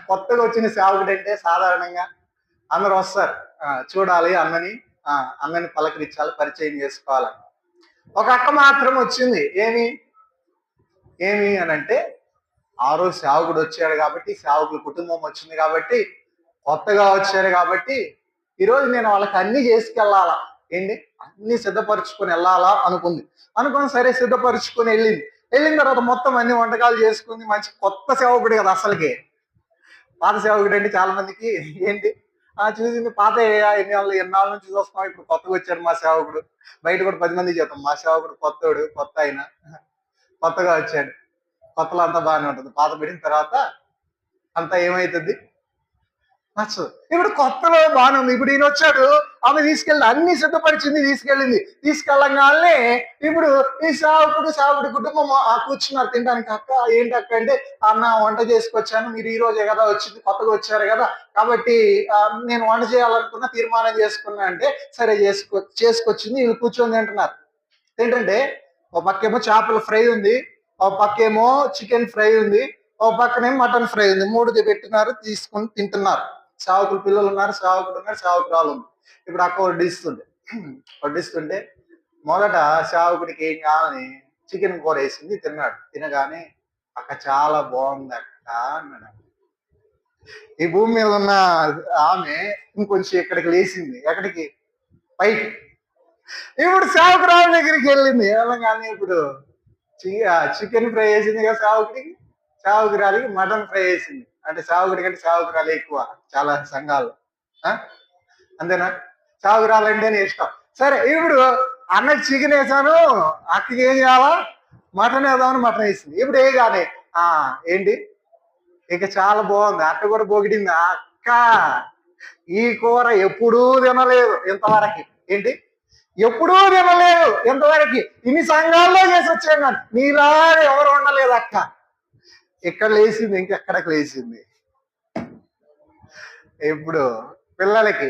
A: కొత్తగా వచ్చిన సేవకుడు అంటే సాధారణంగా అందరు వస్తారు, చూడాలి అన్నని పలకరించాలి, పరిచయం చేసుకోవాలని. ఒక అక్క మాత్రం వచ్చింది. ఏమి అని అంటే ఆ రోజు సేవకుడు వచ్చాడు కాబట్టి, సేవకుల కుటుంబం వచ్చింది కాబట్టి, కొత్తగా వచ్చారు కాబట్టి ఈరోజు నేను వాళ్ళకి అన్ని చేసుకెళ్ళాలా, అన్ని సిద్ధపరచుకొని వెళ్ళాలా అనుకుని సరే సిద్ధపరచుకొని వెళ్ళిన తర్వాత మొత్తం అన్ని వంటకాలు చేసుకుని మంచి కొత్త సేవకుడు కదా. అసలుకి పాత సేవకుడు అంటే చాలా మందికి చూసింది పాత ఎన్నాళ్ళ నుంచి చూస్తున్నాం, ఇప్పుడు కొత్తగా వచ్చాడు మా సేవకుడు. బయట కూడా 10 మంది చెప్తాం మా సేవకుడు కొత్త ఆయన కొత్తగా వచ్చాడు. కొత్తలో అంతా బాగానే ఉంటుంది, పాత పడిన తర్వాత అంతా ఏమైతుంది? నచ్చదు. ఇప్పుడు కొత్తలో బాగానే ఉంది. ఇప్పుడు ఈయన వచ్చాడు, ఆమె అన్ని సిద్ధపరిచింది, తీసుకెళ్ళగానే ఇప్పుడు ఈ సేవకుడి కుటుంబం కూర్చున్నారు తినడానికి. అక్క ఏంటి అక్క అంటే, అన్న వంట చేసుకొచ్చాను, మీరు ఈ రోజే కదా వచ్చింది, కొత్తగా వచ్చారు కదా కాబట్టి నేను వంట చేయాలనుకున్నా, తీర్మానం చేసుకున్నా అంటే సరే చేసుకొచ్చింది. వీళ్ళు కూర్చొని తింటున్నారు. ఏంటంటే ఒక పక్కేమో చేపల ఫ్రై ఉంది, ఒక పక్కేమో చికెన్ ఫ్రై ఉంది, ఒక పక్కనేమో మటన్ ఫ్రై ఉంది. 3 పెట్టినారు, తీసుకొని తింటున్నారు. సేవకులు పిల్లలు ఉన్నారు, సేవకుడు ఉన్నారు, సేవకురాలు ఉంది. ఇప్పుడు అక్క వడ్డిస్తుంటే మొదట సేవకుడికి ఏం కావాలని చికెన్ కూర వేసింది, తిన్నాడు. తినగానే అక్క చాలా బాగుంది అక్క అన్నాడు. ఈ భూమి మీద ఉన్న ఆమె ఇంకొంచెం ఇక్కడికి లేచింది. ఎక్కడికి? పైకి. ఇప్పుడు సేవకురాలు దగ్గరికి వెళ్ళింది. వెళ్ళగానే ఇప్పుడు చికెన్ ఫ్రై వేసింది కదా సేవకుడికి, సేవకురాలికి మటన్ ఫ్రై వేసింది. అంటే సేవకుడి కంటే సేవకురాలు ఎక్కువ చాలా సంఘాలు. అంతేనా? సేవకురాలు అంటేనే ఇష్టం. సరే ఇప్పుడు అన్నకి చికెన్ వేసాను, అక్కకి ఏం చేయాలా? మటన్ వేద్దామని మటన్ వేసింది. ఇప్పుడు కానీ ఏంటి ఇక చాలా బాగుంది. అక్క కూడా పొగిడింది. అక్క ఈ కూర ఎప్పుడూ తినలేదు ఇంతవరకు. ఎప్పుడూ తినలేదు ఇంతవరకు. ఇన్ని సంఘాల్లో చేసి వచ్చాను, నీలా ఎవరు ఉండలేదు అక్క. ఇక్కడ లేచింది ఇంకెక్కడికి లేచింది. ఇప్పుడు పిల్లలకి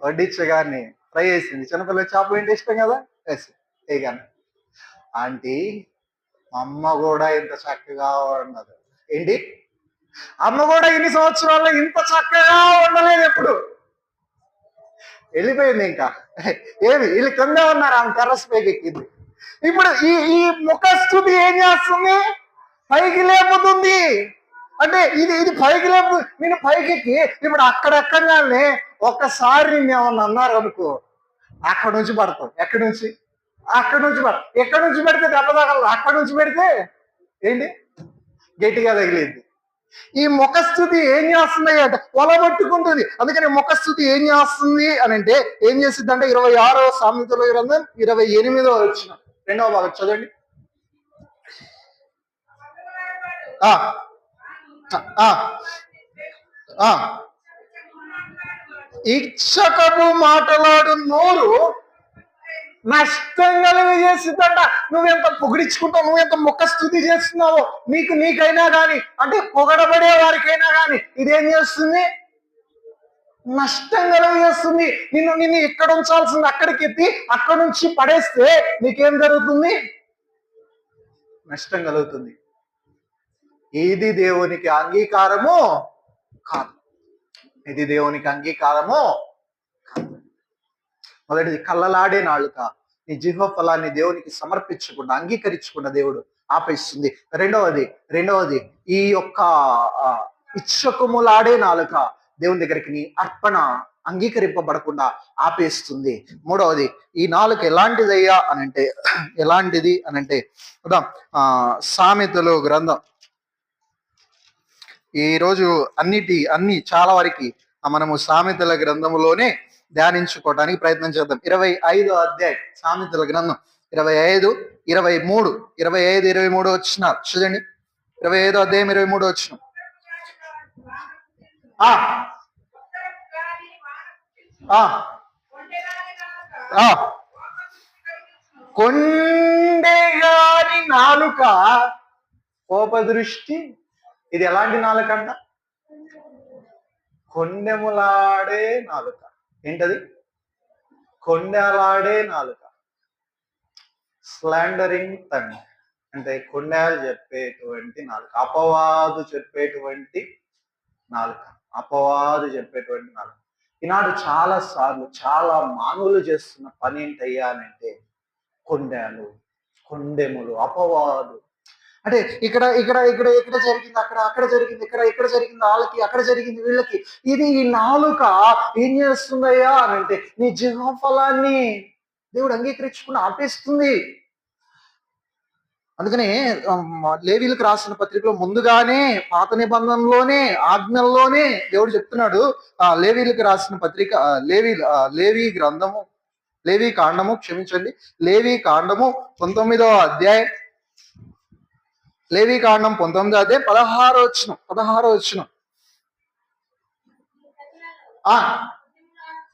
A: వడ్డించగానే ఫ్రై వేసింది. చిన్నపిల్లలకి చేపలు ఏంటి ఇష్టం కదా, వేసింది వేయగానే. ఆంటీ అమ్మ కూడా ఇంత చక్కగా ఉండదు. ఏంటి, అమ్మ కూడా ఇన్ని సంవత్సరాల్లో ఇంత చక్కగా ఉండలేదు ఎప్పుడు. వెళ్ళిపోయింది ఇంకా. ఏమి వీళ్ళు కింద ఉన్నారు, ఆమె టెర్రస్ పైకి ఎక్కింది. ఇప్పుడు ఈ ఈ ముఖస్థుతి ఏం చేస్తుంది, పైకి లేపుతుంది. అంటే ఇది ఇది పైకి లేపు, నేను పైకి ఎక్కి ఇప్పుడు అక్కడ ఎక్కగానే ఒక్కసారి నిన్ను ఏమన్నా అన్నారు అనుకో, అక్కడ నుంచి పడతాం. ఎక్కడి నుంచి, అక్కడి నుంచి పడతాం. ఎక్కడి నుంచి పెడితే దెబ్బ తగలదు, అక్కడి నుంచి పెడితే ఏంటి గట్టిగా తగిలింది. ఈ ముఖస్థుతి ఏం చేస్తుంది అంటే పొలబట్టుకుంటుంది. అందుకని ముఖస్థుతి ఏం చేస్తుంది అని అంటే ఏం చేసింది అంటే 26వ సామెతల గ్రంథం 28వ వచ్చిన 2వ భాగం చదవండి. ఇచ్చకపు మాటలాడు నోరు నష్టం కలిగజేసిందంట. నువ్వెంత పొగిడించుకుంటావు, నువ్వెంత ముఖస్థుతి చేస్తున్నావో, నీకైనా కానీ, అంటే పొగడబడే వారికైనా కానీ ఇదేం చేస్తుంది, నష్టం కలుగజేస్తుంది. నిన్ను ఇక్కడ ఉంచాల్సింది అక్కడికి ఎత్తి అక్కడ నుంచి పడేస్తే నీకేం జరుగుతుంది, నష్టం కలుగుతుంది. ఇది దేవునికి అంగీకారము కాదు, ఇది దేవునికి అంగీకారము కాదు. మొదటిది కళ్ళలాడే నాలుక, నీ జిహ్వ ఫలాన్ని దేవునికి సమర్పించకుండా అంగీకరించకుండా దేవుడు ఆపేస్తుంది. రెండవది ఈ యొక్క ఇచ్చకములాడే నాలుక దేవుని దగ్గరికి నీ అర్పణ అంగీకరింపబడకుండా ఆపేస్తుంది. మూడవది, ఈ నాలుక ఎలాంటిదయ్యా అనంటే, ఎలాంటిది అనంటే సామెతలు గ్రంథం. ఈరోజు అన్ని చాలా వరకు మనము సామెతల గ్రంథములోనే ధ్యానించుకోవడానికి ప్రయత్నం చేద్దాం. 25వ అధ్యాయం సామెతల గ్రంథం 25, 23, 25, 23 వచ్చిన చూడండి. 25వ అధ్యాయం 23 వచ్చిన కొండెగాని నాలుక కోపదృష్టి. ఇది ఎలాంటి నాలుక అంట, కొండెములాడే నాలుక. ఏంటది, కొండెలాడే నాలుక. స్లాండరింగ్ టంగ్ అంటే కొండలు చెప్పేటువంటి నాలుక, అపవాదు చెప్పేటువంటి నాలుక, అపవాదు చెప్పేటువంటి నాలుక. ఈనాడు చాలా సార్లు చాలా మానవులు చేస్తున్న పని ఏంటయ్యా అంటే కొండలు, కొండెములు, అపవాదు. అంటే ఇక్కడ ఇక్కడ ఇక్కడ ఇక్కడ జరిగింది, అక్కడ జరిగింది, ఇక్కడ జరిగింది, వాళ్ళకి అక్కడ జరిగింది, వీళ్ళకి. ఇది ఈ నాలుక ఏం చేస్తుందయ్యా అని అంటే నీ జిహ్వ ఫలాన్ని దేవుడు అంగీకరించుకుని ఆపేస్తుంది. అందుకనే లేవీలకు రాసిన పత్రికలో ముందుగానే పాత నిబంధనలోనే ఆజ్ఞల్లోనే దేవుడు చెప్తున్నాడు. లేవీలకు రాసిన పత్రిక లేవీ గ్రంథము, లేవీ కాండము, క్షమించండి, లేవీ కాండము 19వ అధ్యాయం, లేవీ కాండం 19వ అధ్యాయం 16వ వచనం.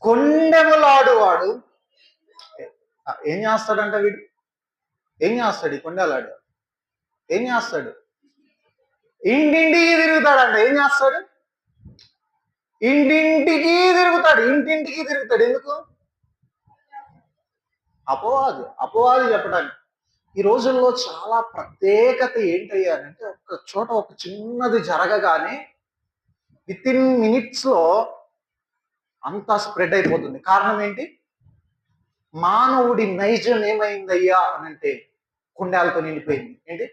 A: కొండెములాడువాడు ఏం చేస్తాడంట, వీడు ఏం చేస్తాడు, ఈ కొండలాడు ఏం చేస్తాడు, ఇంటింటికి తిరుగుతాడంట. ఏం చేస్తాడు, ఇంటింటికి తిరుగుతాడు. ఎందుకు, అపవాదు చెప్పడానికి. ఈ రోజుల్లో చాలా ప్రత్యేకత ఏంటయ్యానంటే, ఒక చోట ఒక చిన్నది జరగగానే వితిన్ మినిట్స్ లో అంతా స్ప్రెడ్ అయిపోతుంది. కారణం ఏంటి, మానవుడి నైజం ఏమైందయ్యా అని అంటే కొండాలతో నిండిపోయింది. ఏంటి,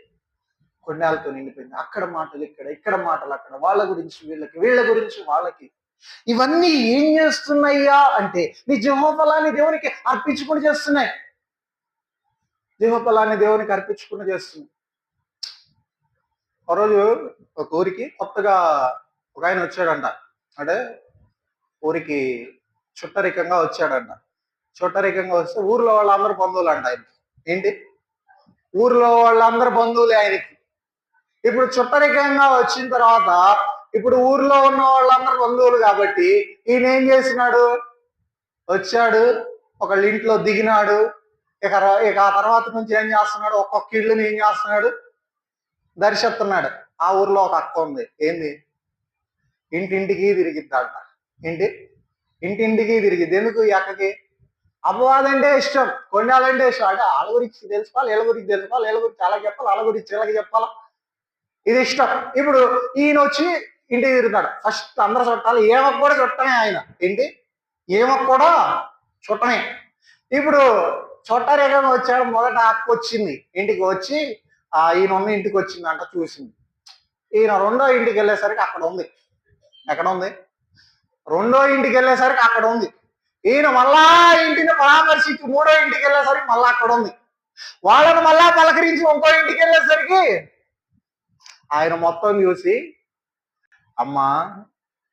A: కొండాలతో నిండిపోయింది. అక్కడ మాటలు ఇక్కడ మాటలు అక్కడ, వాళ్ళ గురించి వీళ్ళకి, వీళ్ళ గురించి వాళ్ళకి. ఇవన్నీ ఏం చేస్తున్నాయ్యా అంటే నీ జిహ్వ ఫలాన్ని దేవునికి అర్పించుకుని చేస్తున్నాయి. జిహ్వ ఫలాన్ని దేవునికి అర్పించుకుని చేస్తున్నాయి. ఆ రోజు ఒక ఊరికి కొత్తగా ఒక ఆయన వచ్చాడంట. అంటే ఊరికి చుట్టరికంగా వచ్చాడంట. చుట్టరికంగా వస్తే ఊర్లో వాళ్ళందరూ బంధువులు అంట ఆయనకి. ఏంటి, ఊర్లో వాళ్ళందరూ బంధువులే ఆయనకి. ఇప్పుడు చుట్టరికంగా వచ్చిన తర్వాత ఇప్పుడు ఊర్లో ఉన్న వాళ్ళందరూ బంధువులు కాబట్టి ఈయన ఏం చేసినాడు, వచ్చాడు, ఒకళ్ళ ఇంట్లో దిగినాడు. ఇక ఆ తర్వాత నుంచి ఏం చేస్తున్నాడు, ఒక్కొక్క ఇళ్ళని ఏం చేస్తున్నాడు, దర్శిస్తున్నాడు. ఆ ఊర్లో ఒక అక్క ఉంది. ఏంది? ఇంటింటికి తిరిగిద్దంట. ఏంటి? ఇంటింటికి తిరిగిద్ది. ఎందుకు ఈ అక్కకి? అపవాదంటే ఇష్టం, కొండాలంటే ఇష్టం. అంటే వాళ్ళ గురించి తెలుసుకోవాలి, వీళ్ళ గురించి తెలుసుకోవాలి, వీళ్ళ గురించి అలా చెప్పాలి, వాళ్ళ గురించి వీళ్ళకి చెప్పాలా, ఇది ఇష్టం. ఇప్పుడు ఈయన వచ్చి ఇంటికి తిరుగుతాడు. ఫస్ట్ అందరు చుట్టాలు, ఏమకు కూడా చుట్టమే ఆయన. ఏంటి? ఏమకు కూడా చుట్టమే. ఇప్పుడు చుట్టారేకంగా వచ్చాడు. మొదట అక్క వచ్చింది, ఇంటికి వచ్చి ఈయన ఉన్న ఇంటికి వచ్చింది అంట, చూసింది. ఈయన రెండో ఇంటికి వెళ్ళేసరికి అక్కడ ఉంది. ఎక్కడ ఉంది? రెండో ఇంటికి వెళ్ళేసరికి అక్కడ ఉంది. ఈయన మళ్ళా ఇంటిని పరామర్శించి మూడో ఇంటికి వెళ్ళేసరికి మళ్ళా అక్కడ ఉంది. వాళ్ళని మళ్ళా పలకరించి ఇంకో ఇంటికి వెళ్ళేసరికి ఆయన మొత్తం చూసి, అమ్మా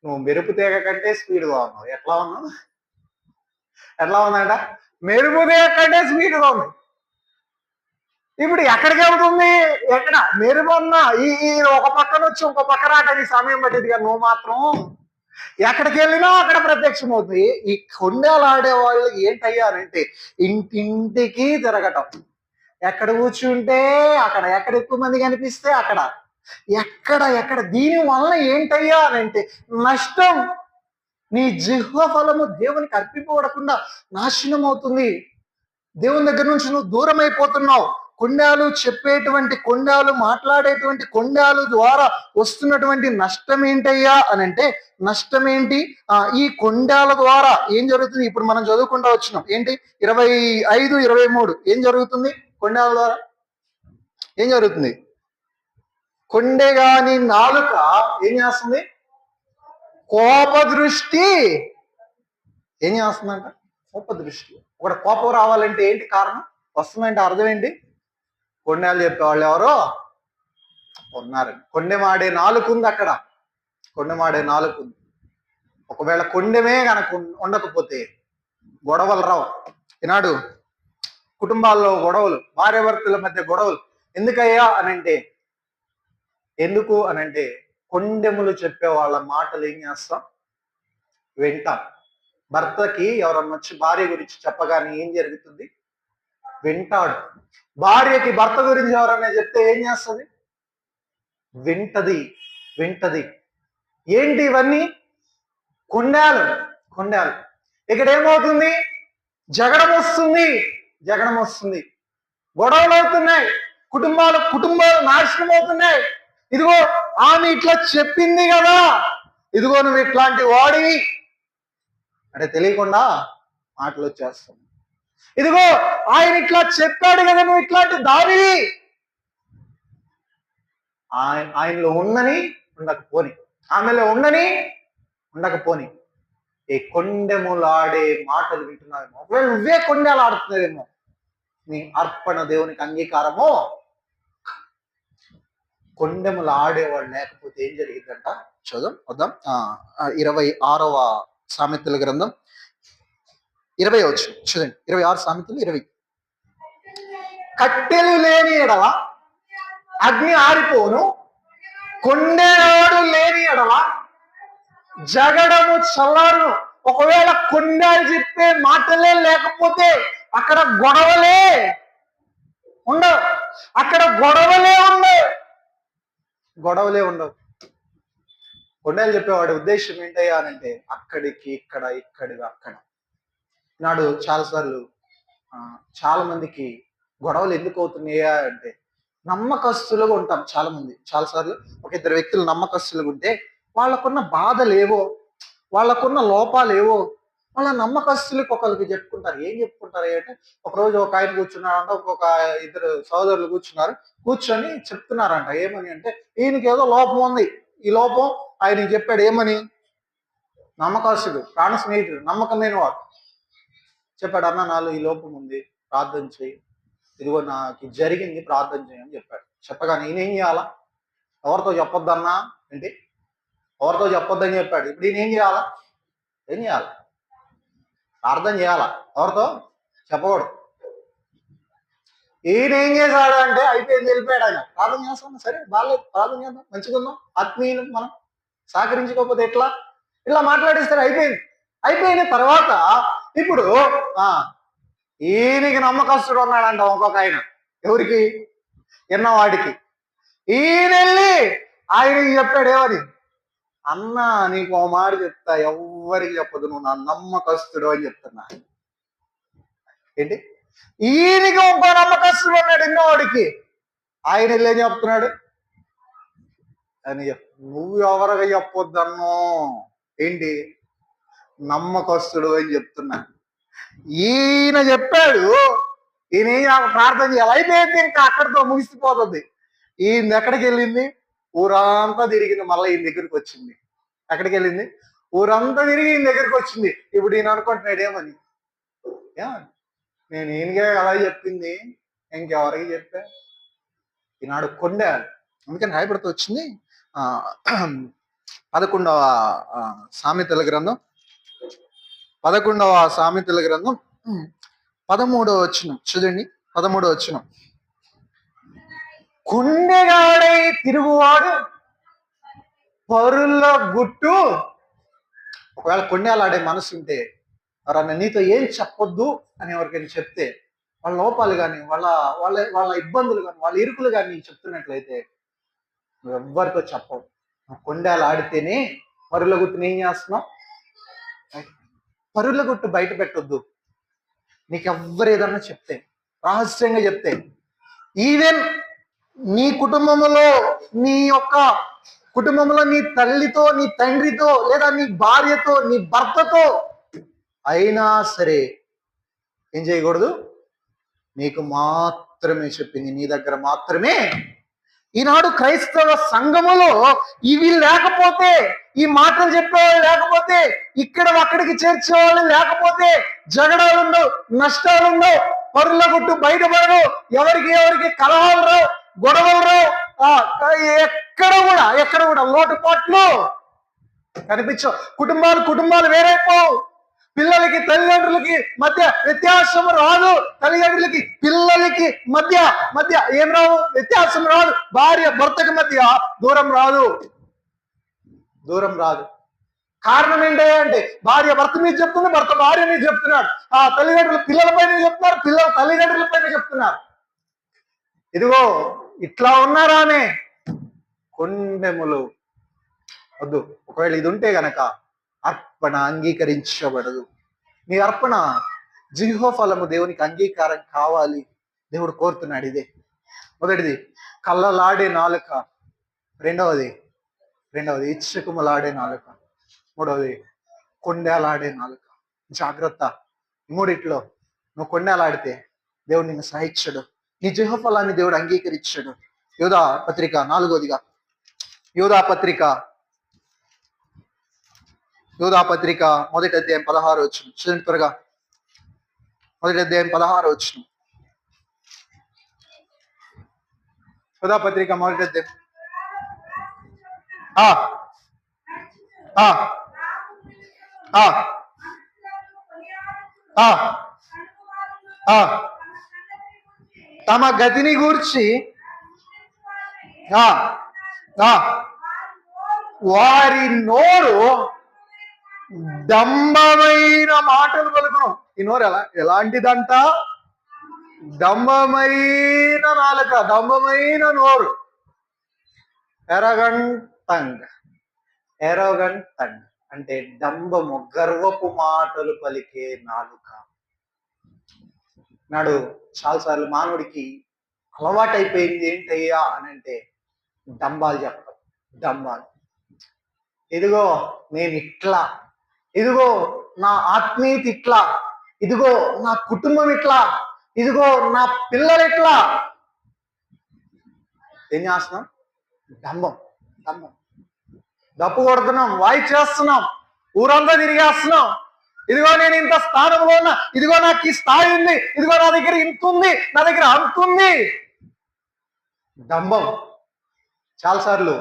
A: నువ్వు మెరుపు తీగ కంటే స్పీడ్గా ఉన్నావు. ఎట్లా ఉన్నావు? ఎట్లా ఉందంట? మెరుపు తీగ కంటే స్పీడ్గా ఉంది. ఇప్పుడు ఎక్కడికి వెళ్తుంది? ఎక్కడ మెరుపు అన్నా ఈ ఒక పక్కన వచ్చి ఇంకో పక్కన రావడానికి సమయం పట్టింది కానీ నువ్వు మాత్రం ఎక్కడికి వెళ్ళినా అక్కడ ప్రత్యక్షం అవుతుంది. ఈ కొండలు ఆడే వాళ్ళు ఏంటయ్యారంటే ఇంటింటికి తిరగటం. ఎక్కడ కూర్చుంటే అక్కడ, ఎక్కడ ఎక్కువ మంది కనిపిస్తే అక్కడ, ఎక్కడ దీని వలన ఏంటయ్యా అంటే నష్టం. నీ జిహ్వ ఫలము దేవునికి అర్పింపబడకుండా నాశనం అవుతుంది. దేవుని దగ్గర నుంచి నువ్వు దూరం అయిపోతున్నావు. కొండాలు చెప్పేటువంటి, కొండాలు మాట్లాడేటువంటి, కొండాలు ద్వారా వస్తున్నటువంటి నష్టం ఏంటయ్యా అని అంటే, నష్టం ఏంటి? ఈ కొండాల ద్వారా ఏం జరుగుతుంది? ఇప్పుడు మనం చదువుకుంటూ వచ్చినాం. ఏంటి? 25, 23 ఏం జరుగుతుంది? కొండాల ద్వారా ఏం జరుగుతుంది? కొండెగాని నాలుక ఏం చేస్తుంది? కోప దృష్టి ఏం చేస్తుందంట? కోప దృష్టి. ఒకటి కోపం రావాలంటే ఏంటి కారణం? వస్తుందంటే అర్థం ఏంటి? కొండలు చెప్పేవాళ్ళు ఎవరో ఉన్నారు. కొండెమాడే నాలుక ఉంది అక్కడ. కొండెమాడే నాలుక ఉంది. ఒకవేళ కొండెమే కనుక ఉండకపోతే గొడవలు రావు. ఈనాడు కుటుంబాల్లో గొడవలు, భార్యాభర్తల మధ్య గొడవలు ఎందుకయ్యా అనంటే, ఎందుకు అనంటే కొండెములు చెప్పే వాళ్ళ మాటలు ఏం చేస్తాం? వింటాం. భర్తకి ఎవరన్నా వచ్చి భార్య గురించి చెప్పగానే ఏం జరుగుతుంది? వింటాడు. భార్యకి భర్త గురించి ఎవరన్నా చెప్తే ఏం చేస్తుంది? వింటది. ఏంటి ఇవన్నీ? కొండాలు. ఇక్కడ ఏమవుతుంది? జగడం వస్తుంది, గొడవలు అవుతున్నాయి, కుటుంబాలు నాశనం అవుతున్నాయి. ఇదిగో ఆమె ఇట్లా చెప్పింది కదా, ఇదిగో నువ్వు ఇట్లాంటి వాడివి అంటే తెలియకుండా మాటలు వచ్చేస్తాం. ఇదిగో ఆయన ఇట్లా చెప్పాడు కదా, నువ్వు ఇట్లాంటి దానివి. ఆయనలో ఉండని ఉండకపోని, ఆమెలో ఉండకపోని ఈ కొండెములాడే మాటలు వింటున్నావేమో. ఒకవేళ నువ్వే కొండలు ఆడుతున్నావేమో, నీ అర్పణ దేవునికి అంగీకారమో. కొండెములు ఆడేవాడు లేకపోతే ఏం జరిగిందంట? వద్దాం. 26వ సామెతల గ్రంథం 20 చూడండి. 26 సామెతలు 20. కట్టెలు లేని ఎడల అగ్ని ఆరిపోను, కొండెనాడు లేని ఎడల జగడము చల్లారును. ఒకవేళ కొండలు చెప్పే మాటలే లేకపోతే అక్కడ గొడవలే ఉండవు. కొండలు చెప్పేవాడి ఉద్దేశం ఏంటయ్యా అంటే అక్కడికి ఇక్కడ, ఇక్కడికి అక్కడ. నాడు చాలాసార్లు చాలా మందికి గొడవలు ఎందుకు అవుతున్నాయా అంటే నమ్మకస్తులుగా ఉంటాం. చాలాసార్లు ఒక ఇద్దరు వ్యక్తులు నమ్మకస్తులుగా ఉంటే వాళ్ళకున్న బాధలేవో, వాళ్ళకున్న లోపాలేవో వాళ్ళ నమ్మకస్తులకు ఒకరికి చెప్పుకుంటారు. ఏం చెప్పుకుంటారు అంటే, ఒకరోజు ఒక ఆయన కూర్చున్నారంట, ఇంకొక ఇద్దరు సోదరులు కూర్చొని చెప్తున్నారంట. ఏమని అంటే, ఈయనకి ఏదో లోపం ఉంది. ఈ లోపం ఆయన చెప్పాడు. ఏమని? నమ్మకస్తుడు, ప్రాణ స్నేహితుడు, నమ్మకమైన వాడు చెప్పాడు. అన్న నాలో ఈ లోపం ఉంది, ప్రార్థన చేయి, ఇదిగో నాకు జరిగింది, ప్రార్థన చేయని చెప్పాడు. చెప్పగానే ఈయన ఏం చేయాలా? ఎవరితో చెప్పొద్దన్నా ఏంటి? ఎవరితో చెప్పొద్దని చెప్పాడు. ఇప్పుడు ఈయన ఏం చేయాలా? ప్రార్థన చేయాలా? ఎవరితో చెప్పకూడదు. ఈయన ఏం చేశాడు అంటే అయిపోయింది, వెళ్ళిపోయాడు. ఆయన ప్రార్థన చేస్తాం, సరే బాగాలేదు, ప్రార్థన చేద్దాం, మంచిగా ఉందాం, ఆత్మీయులు మనం సహకరించకపోతే ఎట్లా? ఇలా మాట్లాడిస్తారు. అయిపోయిన తర్వాత ఇప్పుడు ఈయనకి నమ్మకస్తుడు ఉన్నాడంట ఇంకొక ఆయన. ఎవరికి? ఎన్నవాడికి. ఈయనెళ్ళి ఆయనకి చెప్పాడు ఏమని, అన్న నీకు ఓ మాట చెప్తా, ఎవ్వరికి చెప్పదు, నువ్వు నా నమ్మకస్తుడు అని చెప్తున్నా. ఏంటి, ఈయనకి ఇంకో నమ్మకస్తుడు ఉన్నాడు ఇంకోవాడికి. ఆయన వెళ్ళి ఏం చెప్తున్నాడు అని, నువ్వు ఎవరికి చెప్పొద్దన్నో, ఏంటి నమ్మకస్తుడు అని చెప్తున్నా. ఈయన చెప్పాడు, ఈయన ప్రార్థన చేయాలి, అయిపోయింది, ఇంకా అక్కడితో ముగిసిపోతుంది. ఈయన ఎక్కడికి వెళ్ళింది, ఊరంతా తిరిగింది, మళ్ళీ ఈయన దగ్గరికి వచ్చింది. ఎక్కడికి వెళ్ళింది, ఊరంతా తిరిగి ఈయన దగ్గరికి వచ్చింది. ఇప్పుడు ఈయన అనుకుంటున్నాడు ఏమని, నేను ఈయనకే అలా చెప్పింది, ఇంకెవరికి చెప్పా, ఈనాడు కొండ. అందుకని రాయబడుతూ వచ్చింది 11వ సామెతల గ్రంథం 13వ వచనం చూడండి. 13వ వచనం, కొండెగాడై తిరుగువాడు పరుల గుట్టు. ఒకవేళ కొండేలాడే మనసు ఉంటే, ఎవరన్నా నీతో ఏం చెప్పొద్దు అని ఎవరికైనా చెప్తే, వాళ్ళ లోపాలు కానీ వాళ్ళ వాళ్ళ వాళ్ళ ఇబ్బందులు కానీ వాళ్ళ ఇరుకులు కానీ నీకు చెప్తున్నట్లయితే, నువ్వు ఎవ్వరితో చెప్పవు. నువ్వు కొండేలు ఆడితేనే పరుల గుట్టుని ఏం చేస్తున్నావు, పరుల గుట్టు బయట పెట్టొద్దు. నీకెవ్వరు ఏదన్నా చెప్తే, రహస్యంగా చెప్తే, ఈవెన్ నీ కుటుంబంలో, నీ యొక్క కుటుంబంలో నీ తల్లితో, నీ తండ్రితో, లేదా నీ భార్యతో, నీ భర్తతో అయినా సరే ఏం చేయకూడదు, నీకు మాత్రమే చెప్పింది, నీ దగ్గర మాత్రమే. ఈనాడు క్రైస్తవ సంఘములో ఇవి లేకపోతే, ఈ మాటలు చెప్పేవాళ్ళు లేకపోతే, ఇక్కడ అక్కడికి చేర్చేవాళ్ళు లేకపోతే, జగడాలుండవు, నష్టాలుండవు, పరుల గుట్టు బయటపడరు, ఎవరికి కలహాలు రావు, గొడవలు రావు, ఎక్కడ కూడా లోటుపాట్లు కనిపించవు. కుటుంబాలు వేరైపోవు. పిల్లలకి తల్లిదండ్రులకి మధ్య వ్యత్యాసం రాదు, తల్లిదండ్రులకి పిల్లలకి మధ్య ఏం రావు, వ్యత్యాసం రాదు. భార్య భర్తకి మధ్య దూరం రాదు. కారణం ఏంటంటే, భార్య భర్త మీద చెప్తుంది, భర్త భార్య మీద చెప్తున్నాడు, ఆ తల్లిదండ్రులు పిల్లలపైన చెప్తున్నారు, పిల్లలు తల్లిదండ్రులపైన చెప్తున్నారు. ఇదిగో ఇట్లా ఉన్నారానే కొండెములు వద్దు. ఒకవేళ ఇది ఉంటే గనక అర్పణ అంగీకరించబడదు. నీ అర్పణ జిహ్వ ఫలము దేవునికి అంగీకారం కావాలి, దేవుడు కోరుతున్నాడు. ఇదే మొదటిది, కళ్ళలాడే నాలుక. రెండవది ఇచ్చకుమలాడే నాలుక. మూడవది కొండేలాడే నాలుక. జాగ్రత్త, మూడిట్లో నువ్వు కొండేలాడితే దేవుడు నిన్ను సహించడు, నీ జిహ్వ ఫలాన్ని దేవుడు అంగీకరించడు. యోధా పత్రిక 4వదిగా, యోధా పత్రిక 1వ అధ్యాయం 16వ వచనం చూడండి త్వరగా. 1వ అధ్యాయం 16వ వచనం. యోధా పత్రిక 1వ అధ్యాయం. తమ గతిని గూర్చి వారి నోరు డంబమైన మాటలు పలుకును. ఈ నోరు ఎలాంటిదంట, డంబమైన నాలుక, డంబమైన నోరు. ఎరగంటంగ్ అంటే డంబము, గర్వపు మాటలు పలికే నాలుక. నాడు చాలాసార్లు మానవుడికి అలవాటైపోయింది ఏంటయ్యా అని అంటే, డంబాలు చెప్పడం. డంబాలు, ఇదిగో నేను ఇట్లా, ఇదిగో నా ఆత్మీయత ఇట్లా, ఇదిగో నా కుటుంబం ఇట్లా, ఇదిగో నా పిల్లలు ఇట్లా. ఏం చేస్తున్నాం, డంబం. దప్పు కొడుతున్నాం, చేస్తున్నాం, ఊరంతా తిరిగేస్తున్నాం. ఇదిగో నేను ఇంత స్థానంలో ఉన్నా, ఇదిగో నాకు ఈ స్థాయి ఉంది, ఇదిగో నా దగ్గర ఇంత ఉంది, నా దగ్గర అంత ఉంది. డంబం. చాలాసార్లు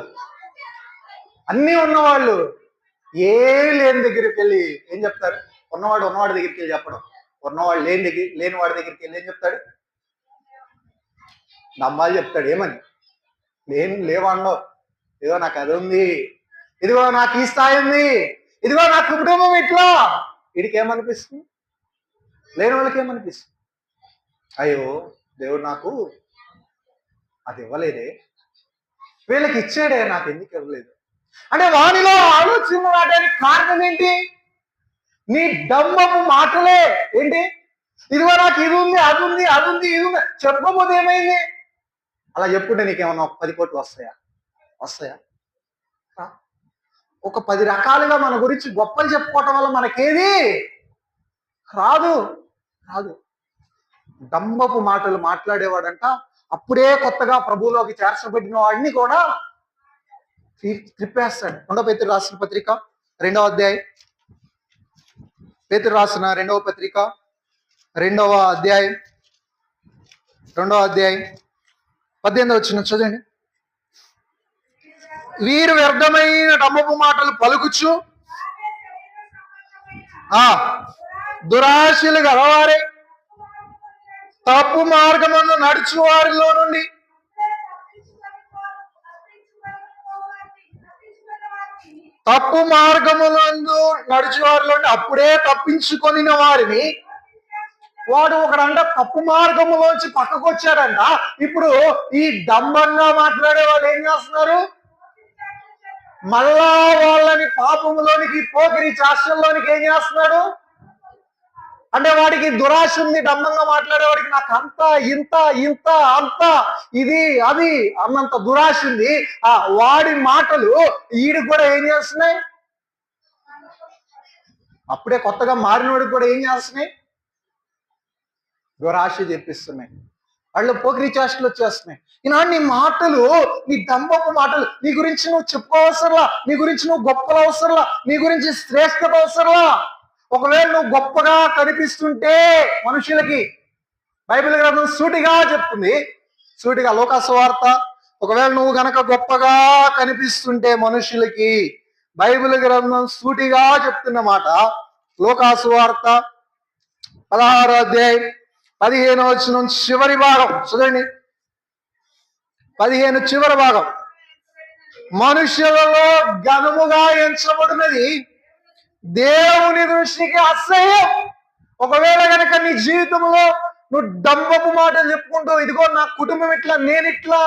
A: అన్నీ ఉన్నవాళ్ళు ఏమి లేని దగ్గరికి వెళ్ళి ఏం చెప్తారు, ఉన్నవాడి దగ్గరికి వెళ్ళి చెప్పడం, ఉన్నవాడు లేని వాడి దగ్గరికి వెళ్ళి ఏం చెప్తాడు, డంబాలు చెప్తాడు. ఏమని, లేవాండో, ఇదిగో నాకు అది ఉంది, ఇదిగో నాకు ఈ స్థాయి ఉంది, ఇదిగో నా కుటుంబం ఇట్లా. వీడికి ఏమనిపిస్తుంది, లేని వాళ్ళకి ఏమనిపిస్తుంది, అయ్యో దేవుడు నాకు అది ఇవ్వలేదే, వీళ్ళకి ఇచ్చాడే, నాకు ఎందుకు ఇవ్వలేదు. అంటే వానిలో ఆలోచన రావడానికి కారణం ఏంటి? నీ డంబపు మాటలే. ఏంటి? ఇదిగో నాకు ఇది ఉంది, అది ఉంది, అది ఉంది, ఇది ఉంది చెప్పకపోతే ఏమైంది? అలా చెప్పుకుంటే నీకేమన్నా 10 కోట్లు వస్తాయా? వస్తాయా? ఒక 10 రకాలుగా మన గురించి గొప్పలు చెప్పుకోవటం వల్ల మనకేది రాదు. రాదు. డంబపు మాటలు మాట్లాడేవాడంట అప్పుడే కొత్తగా ప్రభువులోకి చేర్చబడిన వాడిని కూడా త్రిప్పేస్తాడు. 2 పేతురు రాసిన పత్రిక 2వ అధ్యాయం, పేతురు రాసిన 2వ పత్రిక 2వ అధ్యాయం 18వ వచనం చదవండి. వీరు వ్యర్థమైన డంబపు మాటలు పలుకుచు దురాశలు గలవారే తప్పు మార్గమును నడుచు వారిలో నుండి అప్పుడే తప్పించుకొని వారిని. వాడు ఒకడంట తప్పు మార్గములోంచి పక్కకు వచ్చాడంట. ఇప్పుడు ఈ డంబంగా మాట్లాడే వాళ్ళు ఏం చేస్తున్నారు? మళ్ళా వాళ్ళని పాపములోనికి, పోకిరి చాష్టల్లోనికి ఏం చేస్తున్నాడు? అంటే వాడికి దురాశ ఉంది. డంబంగా మాట్లాడేవాడికి నాకు అంత ఇంత ఇంత అంత ఇది అది అన్నంత దురాశ ఉంది. వాడి మాటలు ఈడికి కూడా ఏం చేస్తున్నాయి? అప్పుడే కొత్తగా మారినోడికి కూడా ఏం చేస్తున్నాయి? దురాశ చెప్పిస్తున్నాయి. వాళ్ళు పోకిరి చేష్టలు వచ్చేస్తున్నాయి. ఈనాడు నీ మాటలు, నీ డంబపు మాటలు, నీ గురించి నువ్వు చెప్పుకోవసరలా, నీ గురించి నువ్వు గొప్పలు అవసరలా, నీ గురించి శ్రేష్టత అవసరలా. ఒకవేళ నువ్వు గొప్పగా కనిపిస్తుంటే మనుషులకి, బైబిల్ గ్రంథం సూటిగా చెప్తుంది, సూటిగా లోకాసు వార్త, ఒకవేళ నువ్వు గనక గొప్పగా కనిపిస్తుంటే మనుషులకి, బైబిల్ గ్రంథం సూటిగా చెప్తున్నమాట. లోకాసు వార్త 16వ అధ్యాయం 15వ వచనం చివరి భాగం చూడండి. 15 చివరి భాగం. మనుషులలో ఘనముగా ఎంచబడినది దేవుని దృష్టికి అసహ్యం. ఒకవేళ కనుక నీ జీవితంలో నువ్వు డంబపు మాటలు చెప్పుకుంటూ, ఇదిగో నా కుటుంబం ఇట్లా, నేను ఇట్లా,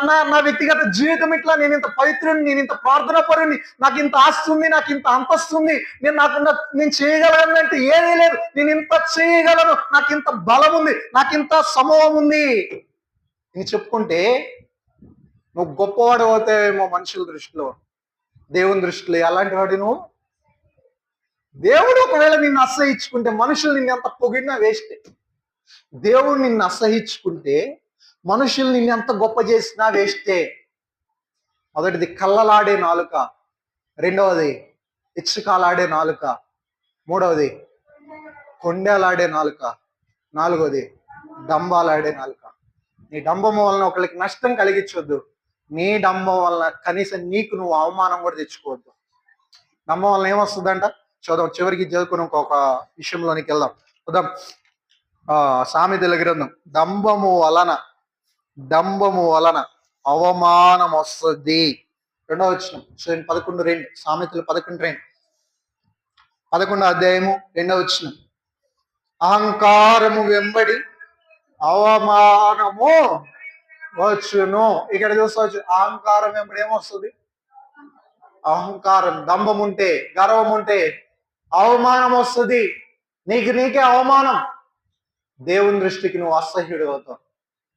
A: నా వ్యక్తిగత జీవితం ఇట్లా, నేను ఇంత పవిత్రుని, నేను ఇంత ప్రార్థన పరుని, నాకు ఇంత ఆస్తి ఉంది, నాకు ఇంత అంతస్తు ఉంది, నేను చేయగలను అంటే ఏదీ లేదు, నేను ఇంత చేయగలను, నాకు ఇంత బలం ఉంది, నాకు ఇంత సమూహం ఉంది అని చెప్పుకుంటే నువ్వు గొప్పవాడు అవుతావేమో మనుషుల దృష్టిలో. దేవుని దృష్టిలో అలాంటి వాడు నువ్వు. దేవుడు ఒకవేళ నిన్ను అసహించుకుంటే, మనుషులు నిన్ను ఎంత పొగిడినా వేస్టే. దేవుడు నిన్ను అసహించుకుంటే, మనుషులు నిన్ను ఎంత గొప్ప చేసినా వేస్టే. మొదటిది కళ్ళలాడే నాలుక, రెండవది ఇచ్చుకాలాడే నాలుక, మూడవది కొండలాడే నాలుక, నాలుగవది డంబాలాడే నాలుక. నీ డంబము వలన ఒకరికి నష్టం కలిగించవద్దు. నీ డంబం వలన కనీసం నీకు నువ్వు అవమానం కూడా తెచ్చుకోవద్దు. డంబం వలన ఏమొస్తుందంట చూద్దాం. చివరికి చదువుకుని ఇంకొక విషయంలోనికి వెళ్దాం. చూద్దాం. సామెతల గ్రంథం. డంబము వలన అవమానం వస్తుంది. 2వ వచనం 11:2. సామెతలు 11:2. 11వ అధ్యాయము 2వ వచనం. అహంకారము వెంబడి అవమానము వచ్చును. ఇక్కడ చూసుకోవచ్చు. అహంకారం వెంబడి ఏమొస్తుంది? అహంకారం, డంబం ఉంటే, గర్వం ఉంటే అవమానం వస్తుంది. నీకే అవమానం. దేవుని దృష్టికి నువ్వు అసహ్యుడు అవుతావు.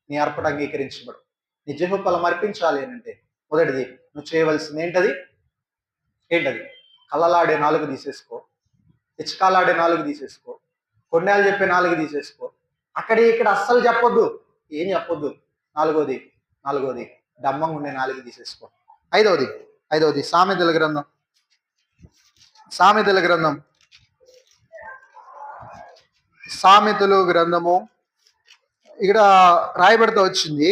A: నీ అర్పణ అంగీకరించబడు. నీ జిహ్వ ఫలం అర్పించాలి అంటే మొదటిది నువ్వు చేయవలసింది ఏంటది? కళ్ళలాడే నాలుగు తీసేసుకో, ఇచ్చకాలాడే నాలుగు తీసేసుకో, కొండలు చెప్పే నాలుగు తీసేసుకో. ఇక్కడ అస్సలు చెప్పొద్దు, ఏం చెప్పొద్దు. నాలుగోది డంబంగా ఉండే నాలుగు తీసేసుకో. ఐదవది సామెతల గ్రంథం 17 రాయబడితో వచ్చింది.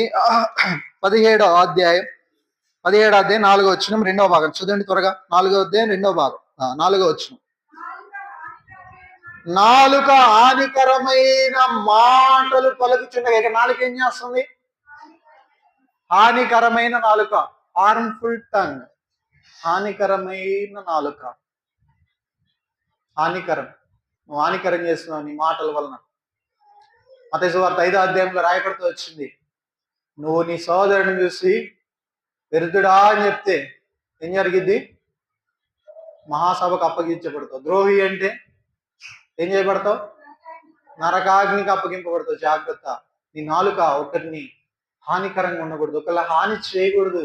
A: 17వ అధ్యాయం 4వ వచనం 2వ భాగం చూడండి త్వరగా. 4వ అధ్యాయం 2వ భాగం 4వ వచనం. నాలుక హానికరమైన మాటలు పలుకుచుండగా. ఇక నాలుక ఏం చేస్తుంది? హానికరమైన నాలుక, హార్మ్ఫుల్ టంగ్. హానికరమైన నాలుక, హానికరం. నువ్వు హానికరం చేస్తున్నావు నీ మాటల వలన. మత్తయి సువార్త 5వ అధ్యాయంలో రాయబడుతూ వచ్చింది, నువ్వు నీ సోదరుని చూసి వ్యర్థుడా అని చెప్తే ఏం జరిగిద్ది? మహాసభకు అప్పగించబడతావు. ద్రోహి అంటే ఏం చేయబడతావు? నరకాగ్నికి అప్పగింపబడతావు. జాగ్రత్త. నీ నాలుక ఒకరిని హానికరంగా ఉండకూడదు, ఒకళ్ళ హాని చేయకూడదు,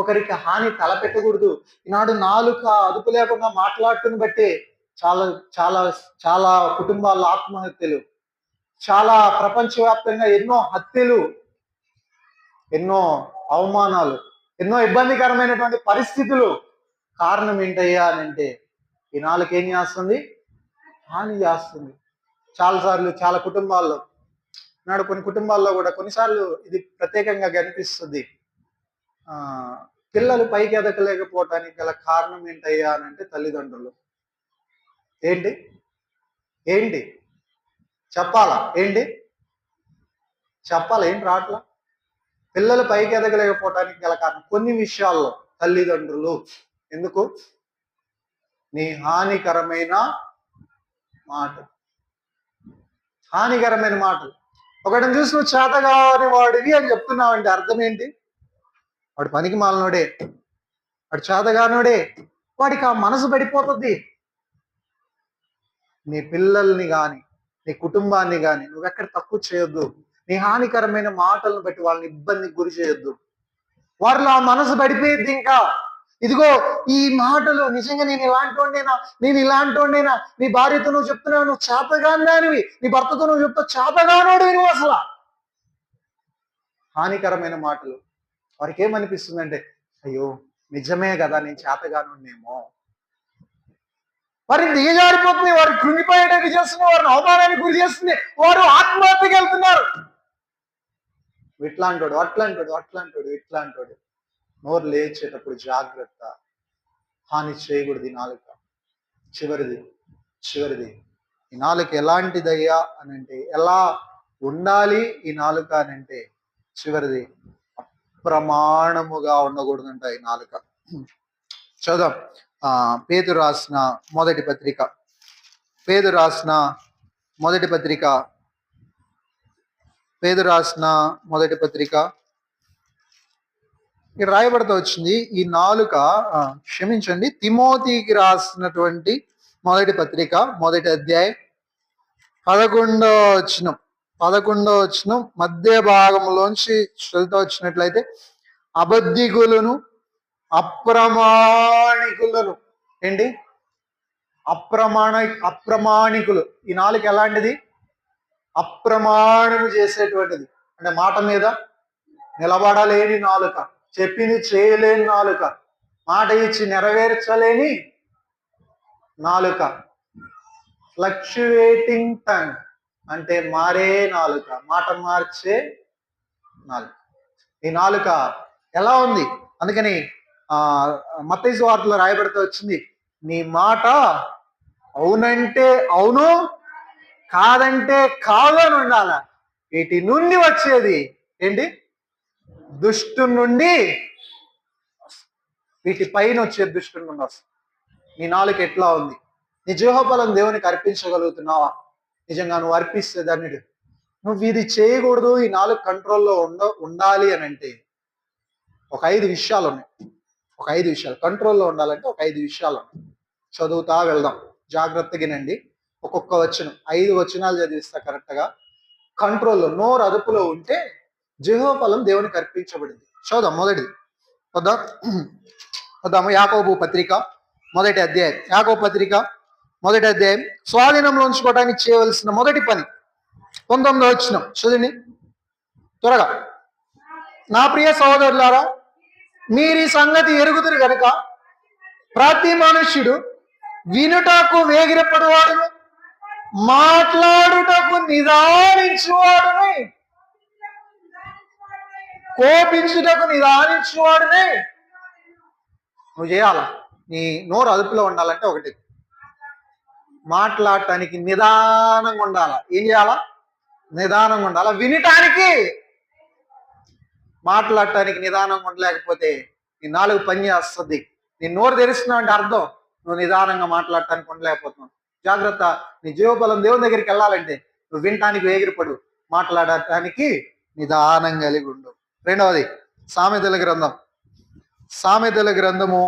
A: ఒకరికి హాని తలపెట్టకూడదు. ఈనాడు నాలుక అదుపు లేకుండా మాట్లాడుతుని బట్టి చాలా చాలా చాలా కుటుంబాల్లో ఆత్మహత్యలు, చాలా ప్రపంచవ్యాప్తంగా ఎన్నో హత్యలు, ఎన్నో అవమానాలు, ఎన్నో ఇబ్బందికరమైనటువంటి పరిస్థితులు. కారణం ఏంటయ్యా అని అంటే ఈ నాలుక ఏం చేస్తుంది? హాని చేస్తుంది. చాలాసార్లు చాలా కుటుంబాల్లో, నాడు కొన్ని కుటుంబాల్లో కూడా కొన్నిసార్లు ఇది ప్రత్యేకంగా కనిపిస్తుంది. పిల్లలు పైకి ఎదగలేకపోవటానికి గల కారణం ఏంటయ్యా అని అంటే తల్లిదండ్రులు. ఏంటి ఏంటి చెప్పాలా? ఏంటి చెప్పాలా? ఏంటి రాట్లా? పిల్లలు పైకి ఎదగలేకపోవటానికి గల కారణం కొన్ని విషయాల్లో తల్లిదండ్రులు. ఎందుకు? నీ హానికరమైన మాటలు. హానికరమైన మాటలు. ఒకటిని చూసి నువ్వు చేతగాని వాడివి అని చెప్తున్నావంటే అర్థం ఏంటి? వాడు పనికి మాలనోడే, వాడు చేతగానోడే, వాడికి ఆ మనసు పడిపోతుంది. నీ పిల్లల్ని కానీ నీ కుటుంబాన్ని కానీ నువ్వెక్కడ తక్కువ చేయొద్దు. నీ హానికరమైన మాటలను బట్టి వాళ్ళని ఇబ్బందికి గురి చేయొద్దు. వారిలో ఆ మనసు పడిపోయింది. ఇంకా ఇదిగో ఈ మాటలు నిజంగా నేను ఇలాంటోండేనా, నీ భార్యతో నువ్వు చెప్తున్నావు నువ్వు చేతగానివి, నీ భర్తతో నువ్వు చెప్తావు చేతగానోడు నువ్వు. అసలు హానికరమైన మాటలు వారికి ఏమనిపిస్తుందంటే అయ్యో నిజమే కదా, నేను చేతగానుండేమో. వారిని దిగజారిపోతుంది, వారు కృంగిపోయేటట్టు చేస్తున్నారు, వారిని అవమానానికి గురి చేస్తుంది, వారు ఆత్మహత్యకి వెళ్తున్నారు. ఇట్లాంటోడు ఇట్లాంటోడు. నోరు లేచేటప్పుడు జాగ్రత్త. హాని చేయకూడదు ఈ నాలుక. చివరిది ఈ నాలుక ఎలాంటిదయ్యా అని అంటే, ఎలా ఉండాలి ఈ నాలుక అని అంటే, చివరిది అప్రమాణముగా ఉండకూడదంట ఈ నాలుక. చదువు. పేతురు రాసిన మొదటి పత్రిక ఇక్కడ రాయబడుతూ వచ్చింది. ఈ నాలుక క్షమించండి, తిమోతికి రాసినటువంటి మొదటి పత్రిక 1వ అధ్యాయం 11వ వచనం మధ్య భాగంలోంచి చదువుతూ వచ్చినట్లయితే, అబద్ధికులను అప్రమాణికులను. ఏంటి? అప్రమాణికులు. ఈ నాలుక ఎలాంటిది? అప్రమాణము చేసేటువంటిది. అంటే మాట మీద నిలబడలేని నాలుక, చెప్పింది చేయలేని నాలుక, మాట ఇచ్చి నెరవేర్చలేని నాలుక. ఫ్లక్చువేటింగ్ టంగ్ అంటే మారే నాలుక, మాట మార్చే నాలుక. ఈ నాలుక ఎలా ఉంది? అందుకని మత్తయి సువార్తలో రాయబడుతూ వచ్చింది, నీ మాట అవునంటే అవును, కాదంటే కాదు అని ఉండాల. వీటి నుండి వచ్చేది ఏంటి? దుష్టు నుండి, వీటి పైన వచ్చే దుష్టు నుండి వస్తుంది. నీ నాలుక ఎట్లా ఉంది? నీ జీవఫలం దేవునికి అర్పించగలుగుతున్నావా? నిజంగా నువ్వు అర్పిస్తే దాన్ని నువ్వు ఇది చేయకూడదు, ఈ నాలుగు కంట్రోల్లో ఉండాలి అని అంటే ఒక 5 విషయాలు ఉన్నాయి. కంట్రోల్లో ఉండాలంటే ఒక 5 విషయాలు ఉన్నాయి. చదువుతా వెళ్దాం, జాగ్రత్తగానండి. ఒక్కొక్క వచనం 5 వచనాలు చదివిస్తా కరెక్ట్గా. కంట్రోల్లో, నోరు అదుపులో ఉంటే జీవఫలం దేవునికి అర్పించబడింది. చూద్దాం. వద్దాము. యాకోబు పత్రిక 1వ అధ్యాయం స్వాధీనంలో ఉంచుకోవడానికి చేయవలసిన మొదటి పని 19వ వచనం చూడండి త్వరగా. నా ప్రియ సహోదరులారా, మీరు ఈ సంగతి ఎరుగుదురు గనుక ప్రతి మనుష్యుడు వినుటకు వేగిరపడువాడును, మాట్లాడుటకు నిదానించువాడుని, కోపించుటకు నిదానించువాడునే నువ్వు చేయాలా. నీ నోరు అదుపులో ఉండాలంటే ఒకటి, మాట్లాడటానికి నిదానంగా ఉండాలా. ఏం చేయాలా? నిదానంగా ఉండాలా. వినటానికి, మాట్లాడటానికి నిదానంగా ఉండలేకపోతే నీ నాలుగు పని చేస్తుంది. నీ నోరు తెరుస్తున్నావు అంటే అర్థం నువ్వు నిదానంగా మాట్లాడటానికి ఉండలేకపోతున్నావు. జాగ్రత్త. నీ జీవఫలం దేవుని దగ్గరికి వెళ్ళాలంటే నువ్వు వినటానికి వేగిరపడు, మాట్లాడటానికి నిదానం కలిగి ఉండు. రెండవది సామెతల గ్రంథం సామెతల గ్రంథము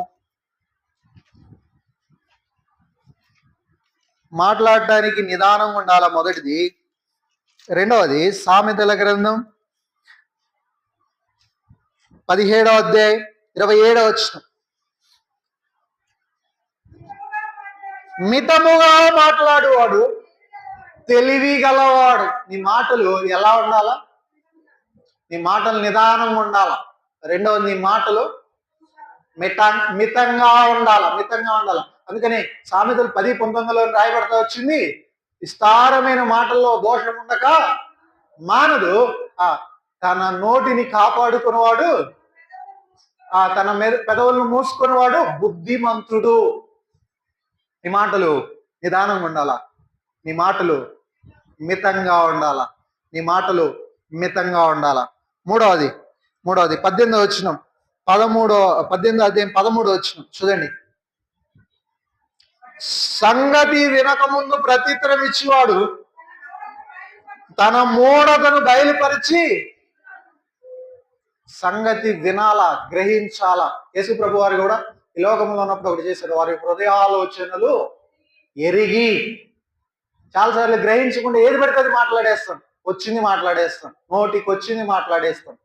A: మాట్లాడటానికి నిదానంగా ఉండాల మొదటిది. రెండవది సామెతల గ్రంథం 17వ అధ్యాయం 27వ వచనం. మితముగా మాట్లాడువాడు తెలివి గలవాడు. నీ మాటలు ఎలా ఉండాలా? నీ మాటలు నిదానంగా ఉండాలా. రెండవది, నీ మాటలు మితంగా ఉండాలా. అందుకని సామెతలు 10:19లో రాయబడతా వచ్చింది, విస్తారమైన మాటల్లో దోషం ఉండక మానదు, తన నోటిని కాపాడుకునేవాడు, తన పెదవులను మూసుకునేవాడు బుద్ధిమంతుడు. నీ మాటలు నిదానంగా ఉండాలా. నీ మాటలు మితంగా ఉండాలా. మూడవది 18వ వచనం, 18వ అధ్యాయం 13వ వచనం చూడండి. సంగతి వినకముందు ప్రత్యుత్తరం ఇచ్చేవాడు తన మూఢతను బయలుపరిచి. సంగతి వినాలా, గ్రహించాలా. యేసు ప్రభు వారు కూడా ఈ లోకంలో ఉన్నప్పుడు ఒకటి చేశారు, వారి హృదయాలోచనలు ఎరిగి. చాలాసార్లు గ్రహించకుండా ఏది పడితే అది మాట్లాడేస్తాం, నోటికి వచ్చింది మాట్లాడేస్తాం.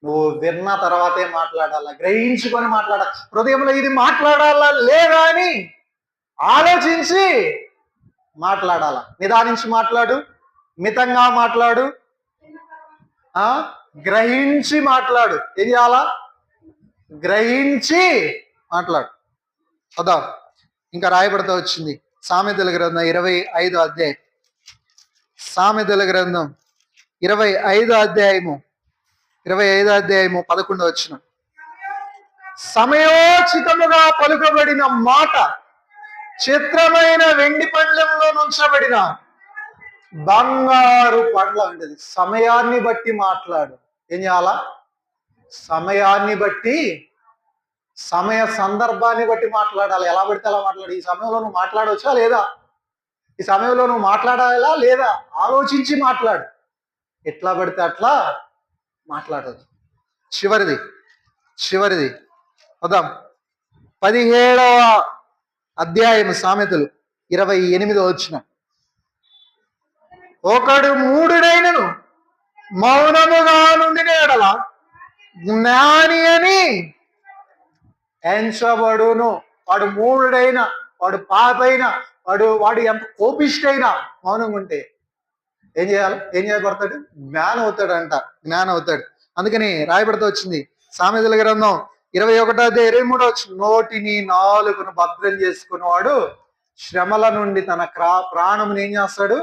A: నువ్వు విన్న తర్వాతే మాట్లాడాలా, గ్రహించుకొని మాట్లాడాలి. హృదయంలో ఇది మాట్లాడాలా లేదా అని ఆలోచించి మాట్లాడాలా. నిదానించి మాట్లాడు, మితంగా మాట్లాడు, గ్రహించి మాట్లాడు. ఏం చేయాలా? గ్రహించి మాట్లాడు. అదా ఇంకా రాయబడతా వచ్చింది సామెతల గ్రంథం 25వ అధ్యాయం. సామెతల గ్రంథం 25వ అధ్యాయము 11వ వచనం. సమయోచితముగా పలుకబడిన మాట చిత్రమైన వెండి పండ్లంలో నుంచబడిన బంగారు పండ్ల వంటిది. సమయాన్ని బట్టి మాట్లాడు. ఏం చేయాలా? సమయాన్ని బట్టి, సమయ సందర్భాన్ని బట్టి మాట్లాడాలి. ఎలా పడితే అలా మాట్లాడు. ఈ సమయంలో నువ్వు మాట్లాడవచ్చా లేదా? ఈ సమయంలో నువ్వు మాట్లాడాలా లేదా? ఆలోచించి మాట్లాడు. ఎట్లా పడితే అట్లా మాట్లాడదు. చివరిది వద్దాం. 17వ అధ్యాయం సామెతలు 28వ వచనం. ఒకడు మూఢుడైనను మౌనముగా నుండిన ఎడల జ్ఞాని అని ఎంచబడును. వాడు మూఢుడైన, వాడు పాపైన, వాడు ఎంత కోపిష్టైనా మౌనంగా ఉంటే ఏం చేయబడతాడు? జ్ఞానం అవుతాడు. అందుకని రాయబడుతూ వచ్చింది సామెతల గ్రంథం 21వ అధ్యాయం 23వ వచనం. నోటిని నాలుకను భద్రం చేసుకునేవాడు శ్రమల నుండి తన ప్రాణముని ఏం చేస్తాడు?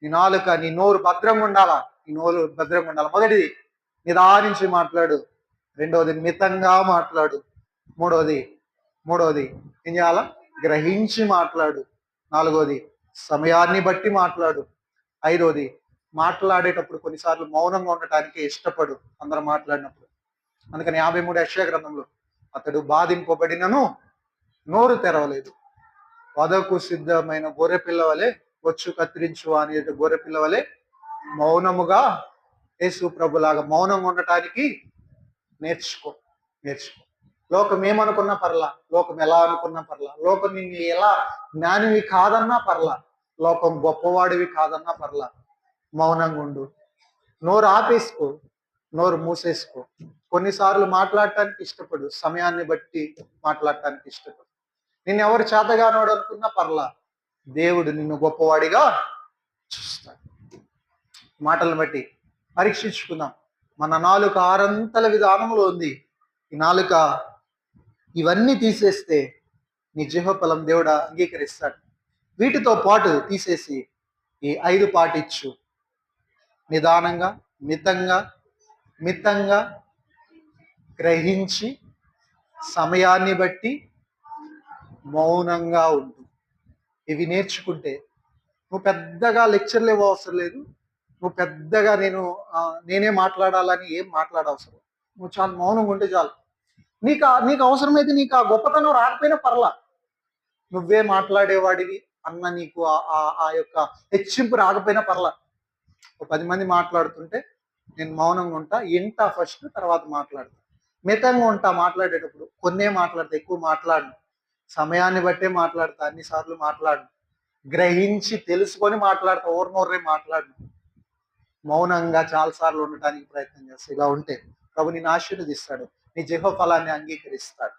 A: నీ నాలుక, నీ నోరు భద్రంగా ఉండాలా. మొదటిది నిదానించి మాట్లాడు. రెండవది మితంగా మాట్లాడు. మూడవది ఏం చేయాలా? గ్రహించి మాట్లాడు. నాలుగవది సమయాన్ని బట్టి మాట్లాడు. ఐదవది మాట్లాడేటప్పుడు కొన్నిసార్లు మౌనంగా ఉండటానికి ఇష్టపడు అందరూ మాట్లాడినప్పుడు. అందుకని 53 యెషయా గ్రంథంలో అతడు బాధింపబడినను నోరు తెరవలేదు, వధకు సిద్ధమైన గొర్రె పిల్లవలే, వచ్చు కత్తిరించు అనే గొర్రె పిల్లవలే మౌనముగా, యేసు ప్రభులాగా మౌనంగా ఉండటానికి నేర్చుకో. లోకం ఏమనుకున్నా పర్లా, లోకం ఎలా అనుకున్నా పర్లా, లోకం నిన్ను ఎలా జ్ఞానివి కాదన్నా పర్లా, లోకం గొప్పవాడివి కాదన్నా పర్లా, మౌనంగా ఉండు. నోరు ఆపేసుకో, నోరు మూసేసుకో. కొన్నిసార్లు మాట్లాడటానికి ఇష్టపడు, సమయాన్ని బట్టి మాట్లాడటానికి ఇష్టపడు. నిన్ను ఎవరు చేతగానోడు అనుకున్నా పర్లా, దేవుడు నిన్ను గొప్పవాడిగా చూస్తాడు. మాటలను బట్టి పరీక్షించుకుందాం. మన నాలుక 6 అంతల విధానంలో ఉంది. ఈ నాలుక ఇవన్నీ తీసేస్తే నీ జీవఫలం దేవుడు అంగీకరిస్తాడు. వీటితో పాటు తీసేసి ఈ 5 పాటించు. నిదానంగా, మితంగా గ్రహించి, సమయాన్ని బట్టి మౌనంగా ఉండు. ఇవి నేర్చుకుంటే నువ్వు పెద్దగా లెక్చర్లు ఇవ్వ అవసరం లేదు. నువ్వు పెద్దగా నేనే మాట్లాడాలని ఏం మాట్లాడవసరం. నువ్వు చాలా మౌనంగా ఉంటే చాలు. నీకు అవసరమైతే నీకు ఆ గొప్పతనం రాకపోయినా పర్లా, నువ్వే మాట్లాడేవాడివి అన్న నీకు ఆ యొక్క హెచ్చింపు రాకపోయినా పర్లా. 10 మంది మాట్లాడుతుంటే నేను మౌనంగా ఉంటా, ఫస్ట్ తర్వాత మాట్లాడతా. మితంగా ఉంటా మాట్లాడేటప్పుడు. కొన్నే మాట్లాడతా, ఎక్కువ మాట్లాడను. సమయాన్ని బట్టే మాట్లాడతా, అన్ని సార్లు మాట్లాడను. గ్రహించి తెలుసుకొని మాట్లాడతా, ఊరనూర్రే మాట్లాడను. మౌనంగా చాలా సార్లు ఉండటానికి ప్రయత్నం చేస్తా. ఇలా ఉంటే ప్రభు నిన్ను ఆశీర్వదిస్తాడు. నీ జీవ ఫలాన్ని అంగీకరిస్తాడు.